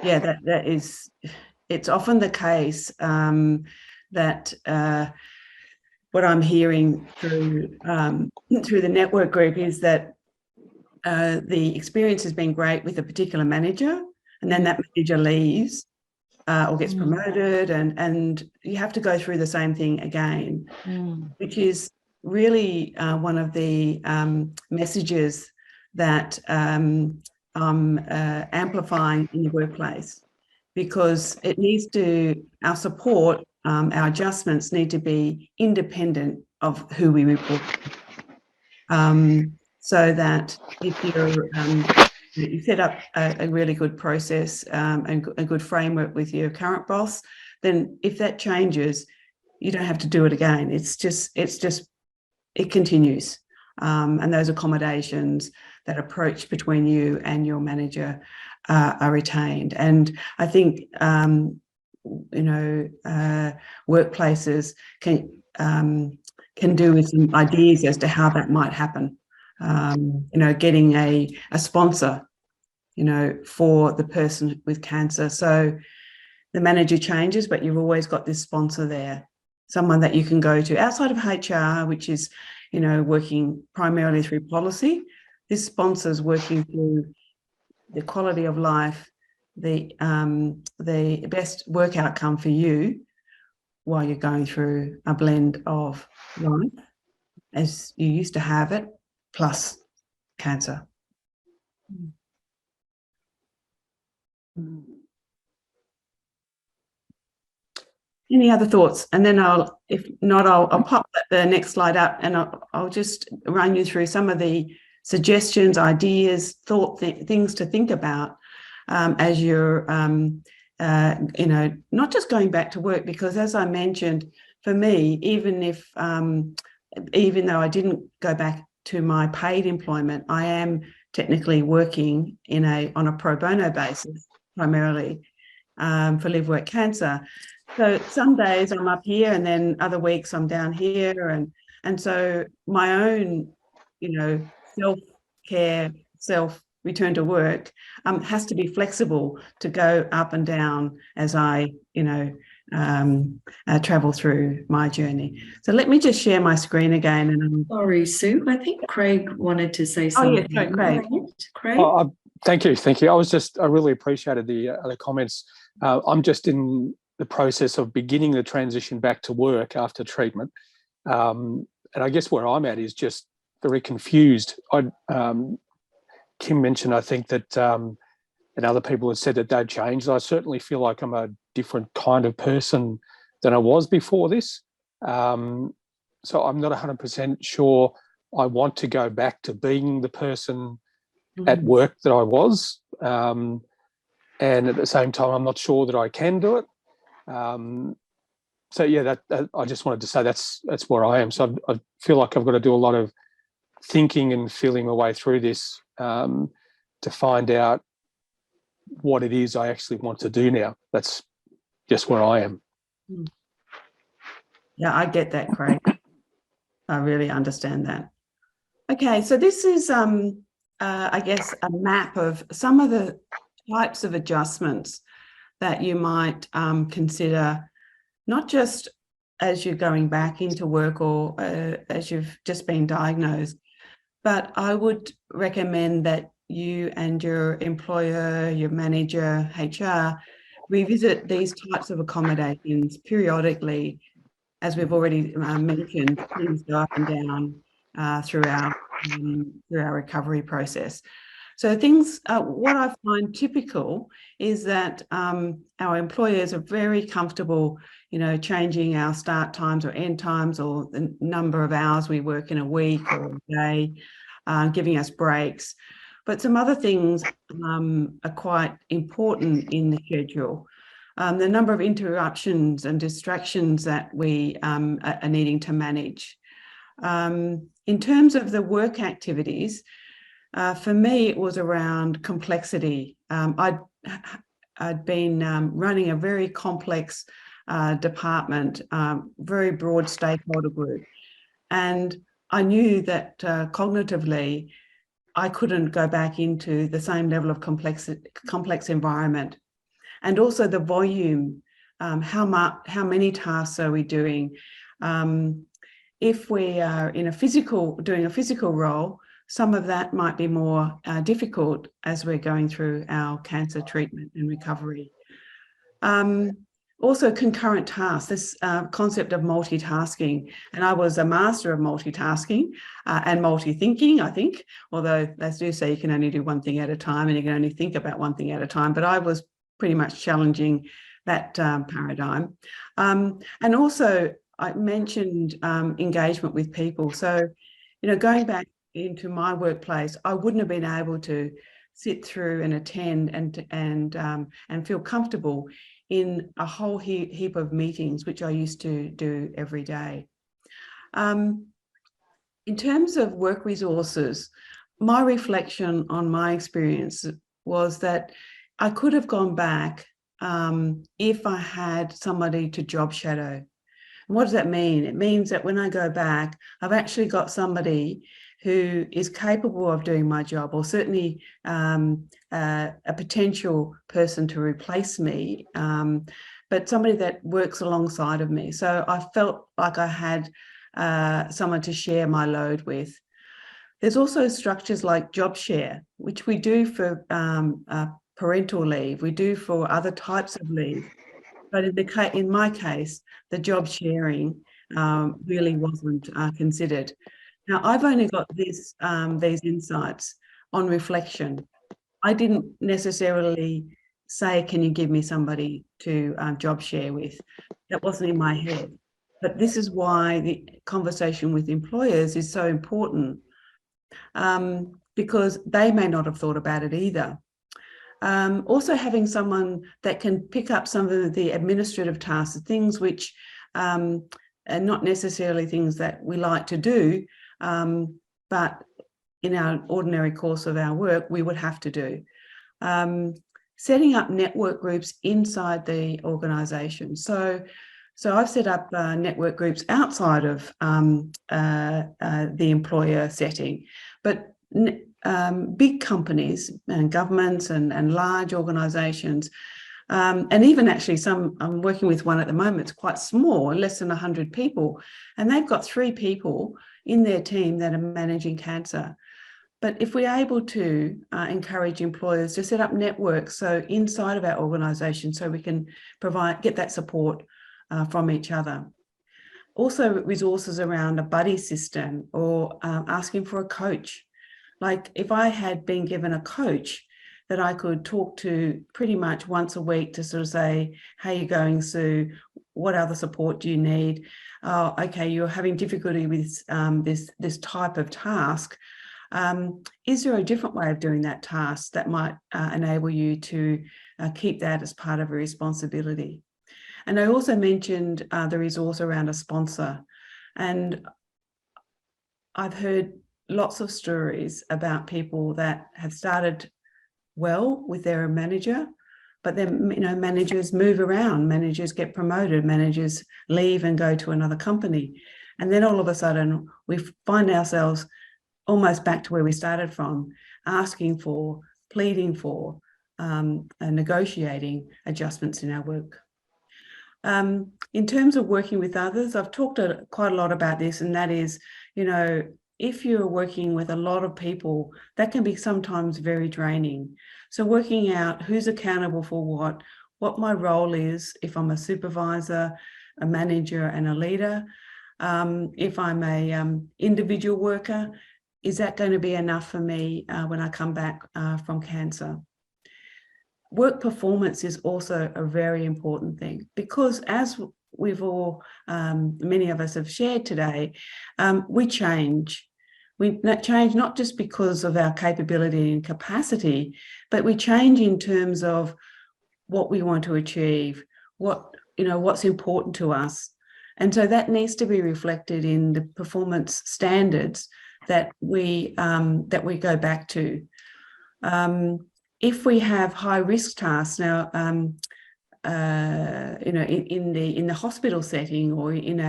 That is, it's often the case that what I'm hearing through the network group is that the experience has been great with a particular manager, and then that manager leaves or gets promoted, and you have to go through the same thing again, which is really one of the messages that I'm amplifying in the workplace, because our support, our adjustments need to be independent of who we report to. So that if you set up a really good process and a good framework with your current boss, then if that changes, you don't have to do it again. It continues. And those accommodations, that approach between you and your manager are retained. And I think, workplaces can do with some ideas as to how that might happen. Getting a sponsor, for the person with cancer. So the manager changes, but you've always got this sponsor there, someone that you can go to outside of HR, which is, working primarily through policy. This sponsor is working through the quality of life, the best work outcome for you while you're going through a blend of life as you used to have it, plus cancer. Any other thoughts? And then if not, I'll pop the next slide up, and I'll just run you through some of the suggestions, ideas, things to think about as you're, not just going back to work, because as I mentioned, for me, even though I didn't go back to my paid employment, I am technically working on a pro bono basis, primarily for LiveWorkCancer. So some days I'm up here, and then other weeks I'm down here, and so my own, self-care, return to work has to be flexible to go up and down as I, travel through my journey. So let me just share my screen again. And sorry, Sue, I think Craig wanted to say something. Oh, yes, Craig. Craig? Thank you. I really appreciated the other comments. I'm just in the process of beginning the transition back to work after treatment. And I guess where I'm at is just very confused. Kim mentioned, I think, that and other people have said that they've changed. I certainly feel like I'm a different kind of person than I was before this. So I'm not 100% sure I want to go back to being the person at work that I was. And at the same time, I'm not sure that I can do it. So yeah, that I just wanted to say that's where I am. So I feel like I've got to do a lot of thinking and feeling my way through this to find out what it is I actually want to do now. That's just where I am. Yeah, I get that, Craig. I really understand that. Okay, so this is, I guess, a map of some of the types of adjustments that you might consider, not just as you're going back into work or as you've just been diagnosed, but I would recommend that you and your employer, your manager, HR, revisit these types of accommodations periodically. As we've already mentioned, things go up and down through our recovery process. So things, what I find typical is that our employers are very comfortable, changing our start times or end times or the number of hours we work in a week or a day, giving us breaks. But some other things are quite important in the schedule. The number of interruptions and distractions that we are needing to manage. In terms of the work activities, for me, it was around complexity. I'd been running a very complex department, very broad stakeholder group. And I knew that cognitively, I couldn't go back into the same level of complex environment. And also the volume, how many tasks are we doing? If we are doing a physical role, some of that might be more difficult as we're going through our cancer treatment and recovery. Also concurrent tasks, this concept of multitasking. And I was a master of multitasking and multi-thinking, I think, although they do say you can only do one thing at a time and you can only think about one thing at a time. But I was pretty much challenging that paradigm. And also I mentioned engagement with people. So, going back into my workplace, I wouldn't have been able to sit through and attend and feel comfortable in a whole heap of meetings, which I used to do every day. In terms of work resources, my reflection on my experience was that I could have gone back if I had somebody to job shadow. What does that mean? It means that when I go back, I've actually got somebody who is capable of doing my job, or certainly a potential person to replace me, but somebody that works alongside of me. So I felt like I had someone to share my load with. There's also structures like job share, which we do for parental leave, we do for other types of leave. But in my case, the job sharing really wasn't considered. Now, I've only got these insights on reflection. I didn't necessarily say, can you give me somebody to job share with? That wasn't in my head. But this is why the conversation with employers is so important, because they may not have thought about it either. Also having someone that can pick up some of the administrative tasks, things which are not necessarily things that we like to do, but in our ordinary course of our work, we would have to do. Setting up network groups inside the organisation. So I've set up network groups outside of the employer setting, but big companies and governments and large organisations, and even actually I'm working with one at the moment, it's quite small, less than 100 people, and they've got 3 people in their team that are managing cancer. But if we're able to encourage employers to set up networks so inside of our organisation, so we can get that support from each other. Also resources around a buddy system or asking for a coach. Like if I had been given a coach that I could talk to pretty much once a week to sort of say, how are you going, Sue? What other support do you need? Oh, okay, you're having difficulty with this type of task. Is there a different way of doing that task that might enable you to keep that as part of a responsibility? And I also mentioned the resource around a sponsor. And I've heard lots of stories about people that have started well with their manager, but then, you know, managers move around, managers get promoted, managers leave and go to another company. And then all of a sudden we find ourselves almost back to where we started from, asking for, pleading for, and negotiating adjustments in our work. In terms of working with others, I've talked quite a lot about this, and that is, you know, if you're working with a lot of people, that can be sometimes very draining. So working out who's accountable for what my role is, if I'm a supervisor, a manager and a leader, if I'm a individual worker, is that going to be enough for me when I come back from cancer? Work performance is also a very important thing, because as we've all, many of us have shared today, we change. We change not just because of our capability and capacity, but we change in terms of what we want to achieve, what's important to us. And so that needs to be reflected in the performance standards that we go back to. If we have high risk tasks now, in the hospital setting or in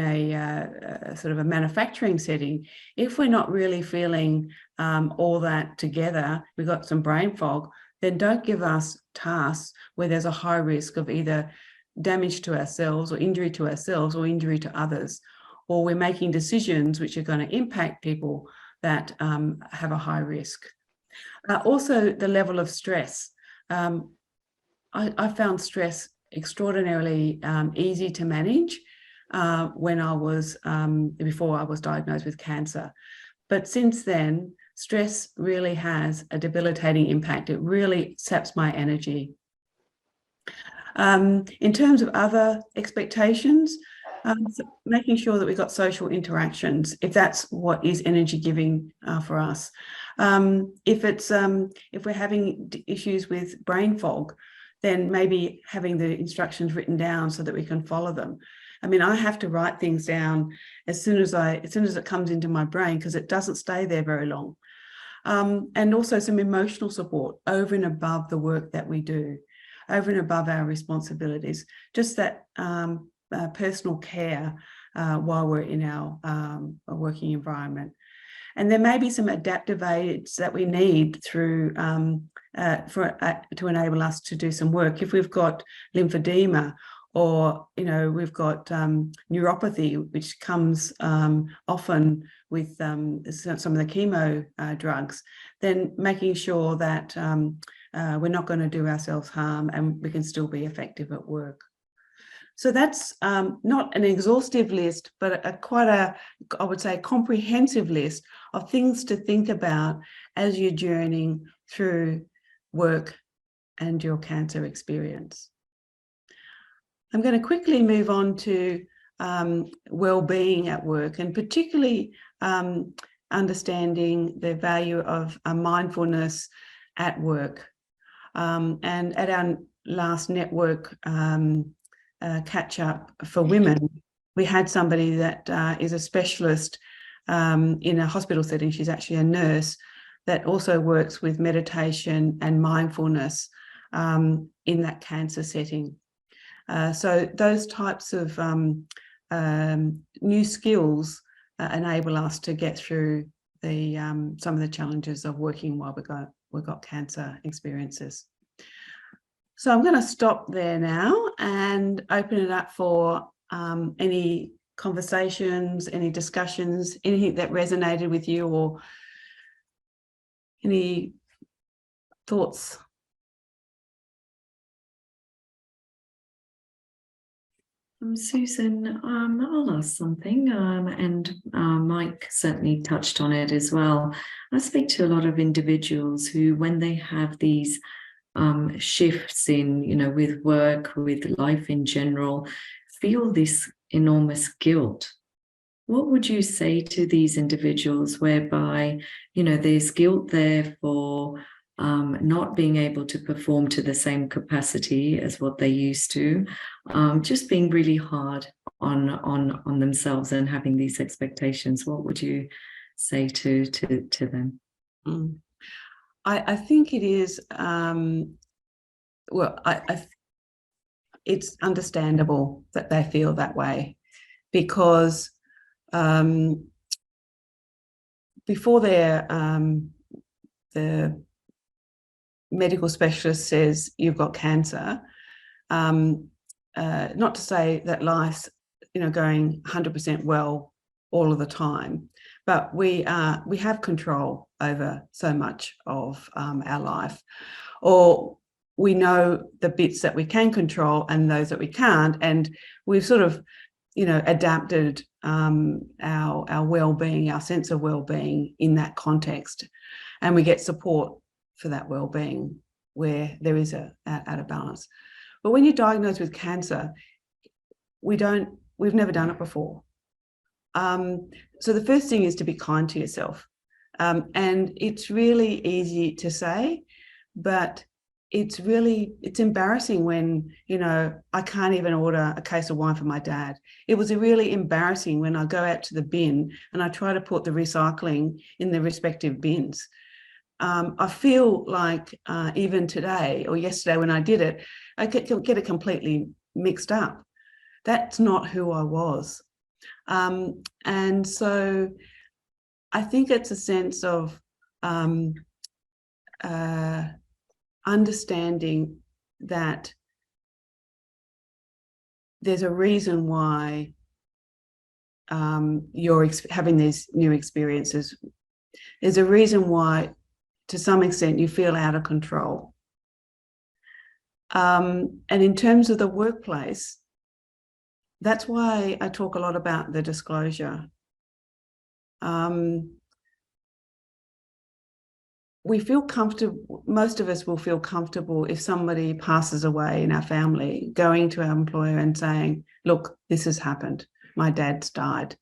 a sort of a manufacturing setting, if we're not really feeling all that together, we've got some brain fog, then don't give us tasks where there's a high risk of either damage to ourselves or injury to ourselves or injury to others, or we're making decisions which are going to impact people that have a high risk. Also, the level of stress. I found stress extraordinarily easy to manage when I was, before I was diagnosed with cancer. But since then, stress really has a debilitating impact. It really saps my energy. In terms of other expectations, making sure that we've got social interactions, if that's what is energy giving for us. If we're having issues with brain fog, then maybe having the instructions written down so that we can follow them. I mean, I have to write things down as soon as it comes into my brain, because it doesn't stay there very long. And also some emotional support over and above the work that we do, over and above our responsibilities, just that personal care while we're in our working environment. And there may be some adaptive aids that we need through to enable us to do some work. If we've got lymphedema or, you know, we've got neuropathy, which comes often with some of the chemo drugs, then making sure that we're not going to do ourselves harm and we can still be effective at work. So that's not an exhaustive list, but I would say, comprehensive list of things to think about as you're journeying through work and your cancer experience. I'm going to quickly move on to well-being at work, and particularly understanding the value of mindfulness at work. And at our last network catch-up for women, we had somebody that is a specialist in a hospital setting. She's actually a nurse that also works with meditation and mindfulness in that cancer setting. So those types of new skills enable us to get through the some of the challenges of working while we've got cancer experiences. So I'm going to stop there now and open it up for any conversations, any discussions, anything that resonated with you, or any thoughts. Susan, I'll ask something, and Mike certainly touched on it as well. I speak to a lot of individuals who, when they have these shifts in, you know, with work, with life in general, feel this enormous guilt. What would you say to these individuals whereby, you know, there's guilt there for not being able to perform to the same capacity as what they used to, just being really hard on themselves and having these expectations? What would you say to them? I think it is, well, it's understandable that they feel that way, because before the medical specialist says you've got cancer, not to say that life's, you know, going 100% well all of the time, but we have control over so much of our life, or we know the bits that we can control and those that we can't, and we've sort of, you know, adapted our well-being, our sense of well-being in that context, and we get support for that well-being where there is out of balance. But when you're diagnosed with cancer, we've never done it before. So the first thing is to be kind to yourself. And it's really easy to say, but it's embarrassing when, you know, I can't even order a case of wine for my dad. It was really embarrassing when I go out to the bin and I try to put the recycling in the respective bins. I feel like even today or yesterday when I did it, I get it completely mixed up. That's not who I was. And so I think it's a sense of understanding that there's a reason why you're having these new experiences. There's a reason why, to some extent, you feel out of control. And in terms of the workplace, that's why I talk a lot about the disclosure. We feel comfortable, most of us will feel comfortable if somebody passes away in our family, going to our employer and saying, look, this has happened, my dad's died.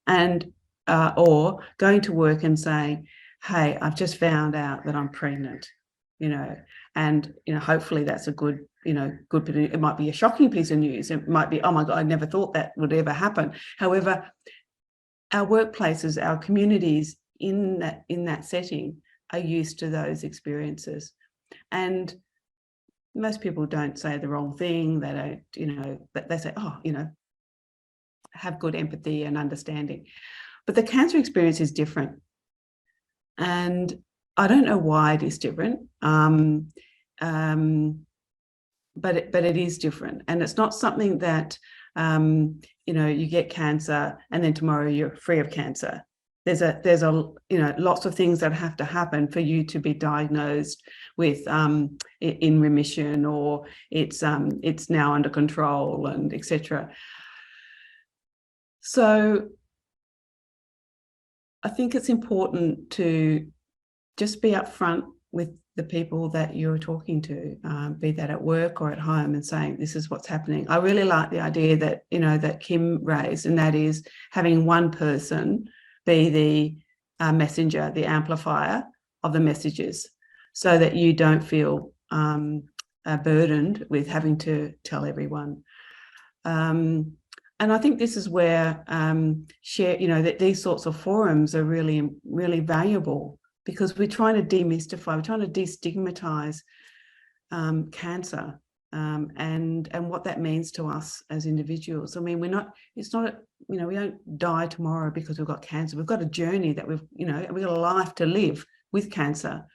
And or going to work and saying, hey, I've just found out that I'm pregnant, you know, and, you know, hopefully that's a good, you know, it might be a shocking piece of news. It might be, oh my God, I never thought that would ever happen. However, our workplaces, our communities in that setting are used to those experiences. And most people don't say the wrong thing. They don't, you know, but they say, oh, you know, have good empathy and understanding. But the cancer experience is different. And I don't know why it is different. but it is different, and it's not something that you get cancer and then tomorrow you're free of cancer. There's lots of things that have to happen for you to be diagnosed with in remission, or it's now under control, and etc. So I think it's important to just be upfront with the people that you're talking to, be that at work or at home, and saying, this is what's happening. I really like the idea that, that Kim raised, and that is having one person be the messenger, the amplifier of the messages, so that you don't feel burdened with having to tell everyone. And I think this is where that these sorts of forums are really, really valuable, because we're trying to demystify, we're trying to destigmatize cancer and what that means to us as individuals. I mean, we don't die tomorrow because we've got cancer. We've got a journey that we've got a life to live with cancer.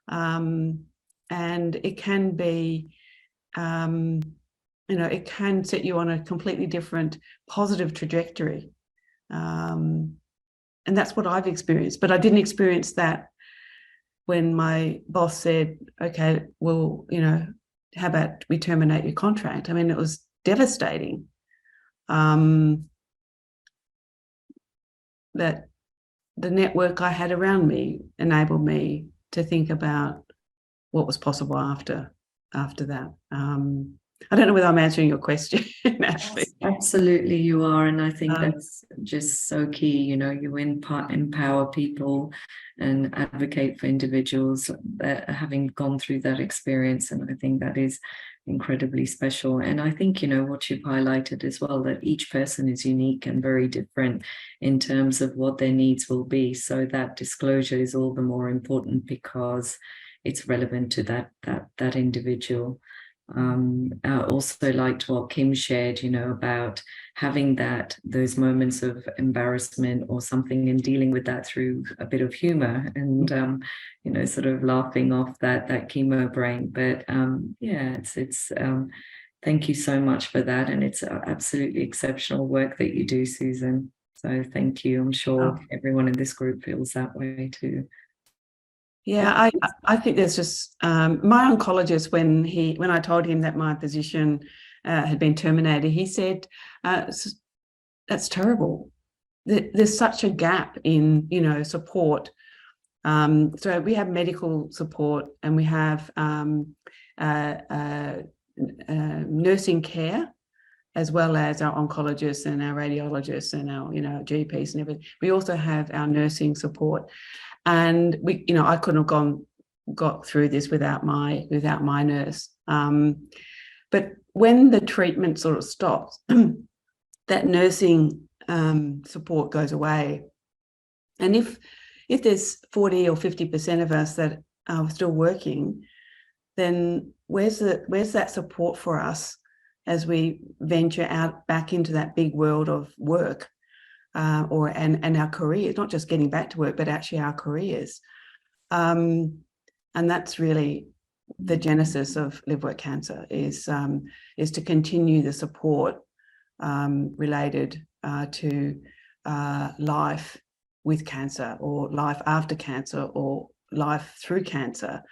And it can be, it can set you on a completely different positive trajectory. And that's what I've experienced, but I didn't experience that when my boss said, okay, well, how about we terminate your contract? I mean, it was devastating. That the network I had around me enabled me to think about what was possible after that. I don't know whether I'm answering your question, Ashley. Absolutely, you are. And I think that's just so key. You empower people and advocate for individuals that having gone through that experience. And I think that is incredibly special. And I think, what you've highlighted as well, that each person is unique and very different in terms of what their needs will be. So that disclosure is all the more important because it's relevant to that individual. I also liked what Kim shared, about having those moments of embarrassment or something, and dealing with that through a bit of humor and, sort of laughing off that chemo brain. But it's thank you so much for that. And it's absolutely exceptional work that you do, Susan. So thank you. I'm sure everyone in this group feels that way too. Yeah, I think there's just my oncologist, when I told him that my position had been terminated, he said, that's terrible. There's such a gap in, support. So we have medical support, and we have nursing care, as well as our oncologists and our radiologists and our, GPs and everything. We also have our nursing support. And I couldn't have got through this without my nurse. But when the treatment sort of stops, that nursing support goes away. And if there's 40 or 50% of us that are still working, then where's that support for us as we venture out back into that big world of work? And our careers, not just getting back to work, but actually our careers. And that's really the genesis of LiveWorkCancer, is to continue the support related to life with cancer, or life after cancer, or life through cancer.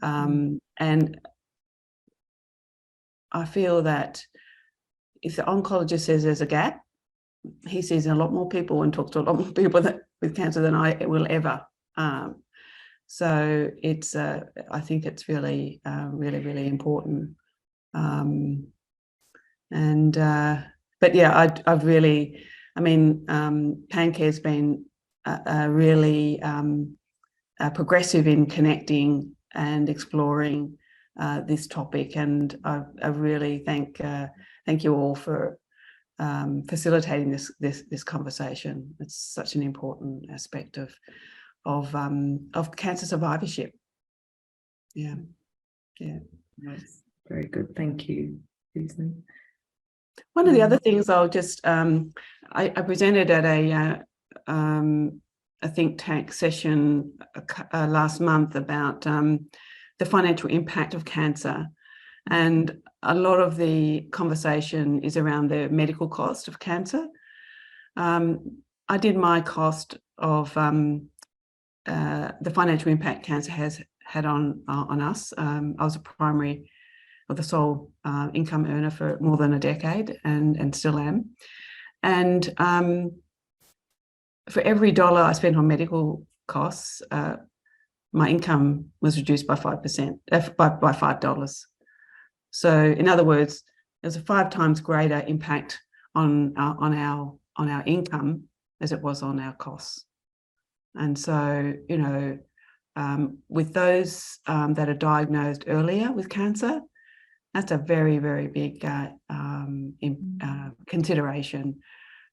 And I feel that if the oncologist says there's a gap, he sees a lot more people and talks to a lot more people with cancer than I will ever. So it's, I think it's really, really, really important. But yeah, I've really, PanCare's been really progressive in connecting and exploring this topic, and I really thank you all for facilitating this conversation. It's such an important aspect of cancer survivorship. Yeah. That's very good. Thank you, Susan. One of the other things I'll just I presented at a think tank session last month about the financial impact of cancer, And a lot of the conversation is around the medical cost of cancer. I did my cost of the financial impact cancer has had on us. I was a primary or the sole income earner for more than a decade and still am. And for every dollar I spent on medical costs, my income was reduced by 5%, by $5. So in other words, there's a 5 times greater impact on our income as it was on our costs. And so, you know, with those that are diagnosed earlier with cancer, that's a very, very big consideration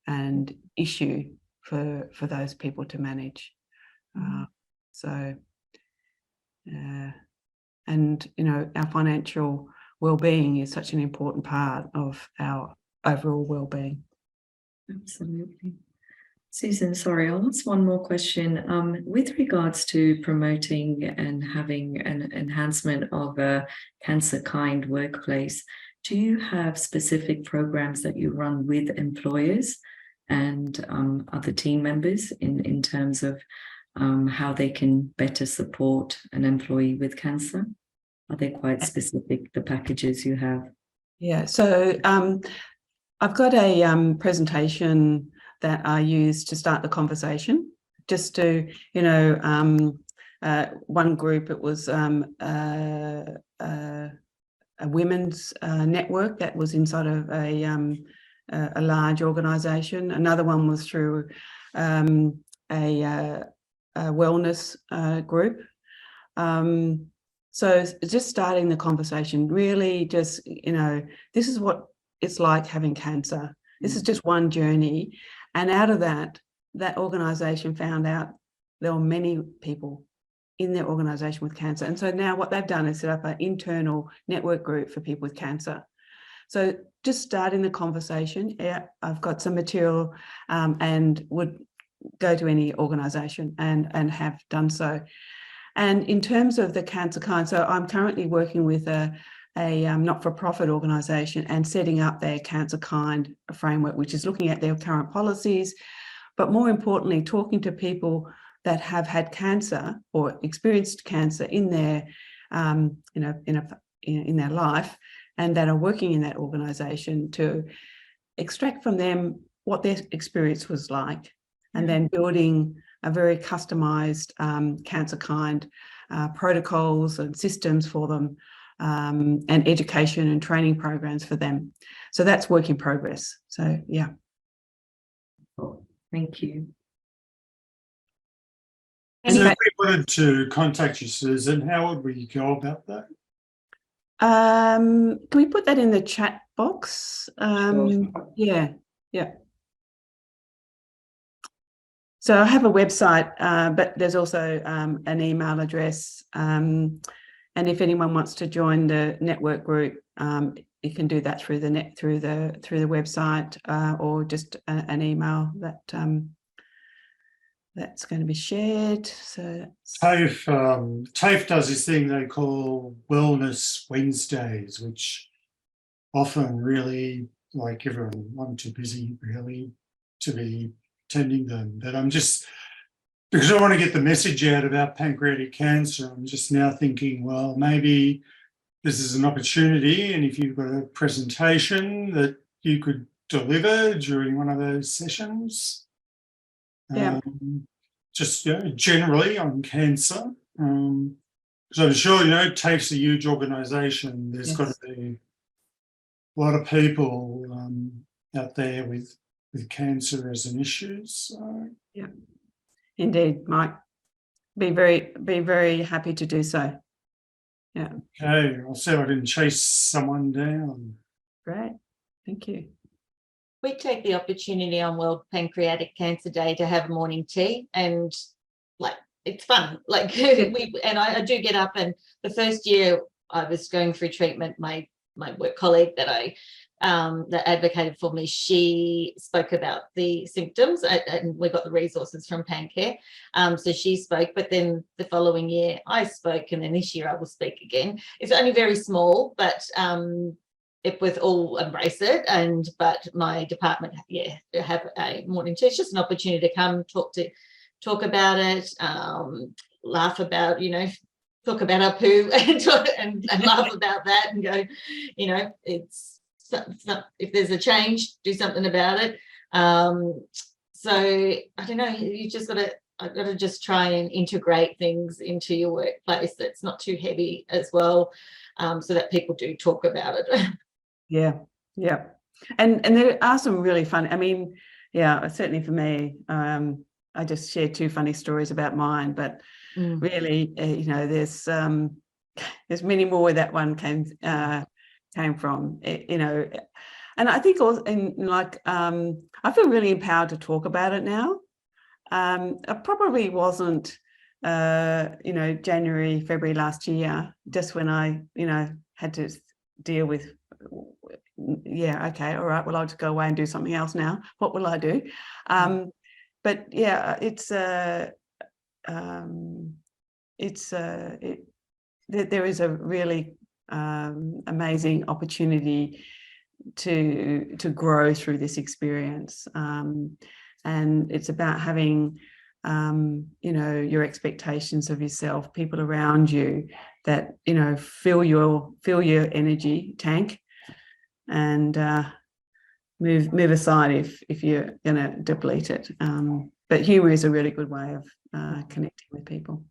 and issue for those people to manage. And you know, our financial well-being is such an important part of our overall well-being. Absolutely. Susan, sorry, I'll ask one more question. With regards to promoting and having an enhancement of a cancer-kind workplace, do you have specific programs that you run with employers and other team members in terms of how they can better support an employee with cancer? Are they quite specific, the packages you have? Yeah, so I've got a presentation that I use to start the conversation, just to, you know, one group, it was a women's network that was inside of a large organisation. Another one was through a wellness group. So just starting the conversation, really just, you know, this is what it's like having cancer. This is just one journey. And out of that organisation found out there were many people in their organisation with cancer. And so now what they've done is set up an internal network group for people with cancer. So just starting the conversation, yeah, I've got some material and would go to any organisation and have done so. And in terms of the cancer kind, so I'm currently working with a not-for-profit organisation and setting up their cancer kind framework, which is looking at their current policies, but more importantly, talking to people that have had cancer or experienced cancer in their, you know, in their life, and that are working in that organisation to extract from them what their experience was like, and then building a very customised cancer kind protocols and systems for them, and education and training programs for them. So that's work in progress. So yeah. Thank you. So if we wanted to contact you, Susan, how would we go about that? Can we put that in the chat box? Yeah. So I have a website, but there's also an email address. And if anyone wants to join the network group, you can do that through the website, or just an email that that's going to be shared. So TAFE does this thing they call Wellness Wednesdays, which often really, like, I'm too busy really to be attending them. But I'm just, because I want to get the message out about pancreatic cancer, I'm just now thinking, well, maybe this is an opportunity, and if you've got a presentation that you could deliver during one of those sessions. Yeah. Just, you know, generally on cancer. So I'm sure, you know, TAFE's a huge organisation. There's got to be a lot of people out there with cancer as an issue. So yeah, indeed, Mike. Be very happy to do so. Yeah. Okay, I'll see if I can chase someone down. Great, thank you. We take the opportunity on World Pancreatic Cancer Day to have morning tea, and like it's fun. Like I do get up, and the first year I was going through treatment, my work colleague that I that advocated for me, she spoke about the symptoms, and we got the resources from PanCare. So she spoke, but then the following year I spoke, and then this year I will speak again. It's only very small, but it was all embrace it. But my department, have a morning tea. It's just an opportunity to come talk about it, laugh about, talk about our poo and laugh about that, and go, it's if there's a change, do something about it. So I don't know, you just I've got to just try and integrate things into your workplace that's not too heavy as well, so that people do talk about it. Yeah. And there are some really fun, certainly for me, I just shared 2 funny stories about mine, but really, there's many more where that one came from, and I think also, I feel really empowered to talk about it now. I probably wasn't, January, February last year, just when I, had to deal with, okay, all right, well, I'll just go away and do something else now. What will I do? But yeah, there is a really amazing opportunity to grow through this experience, and it's about having your expectations of yourself, people around you that fill your energy tank, and move aside if you're going to deplete it. But humour is a really good way of connecting with people.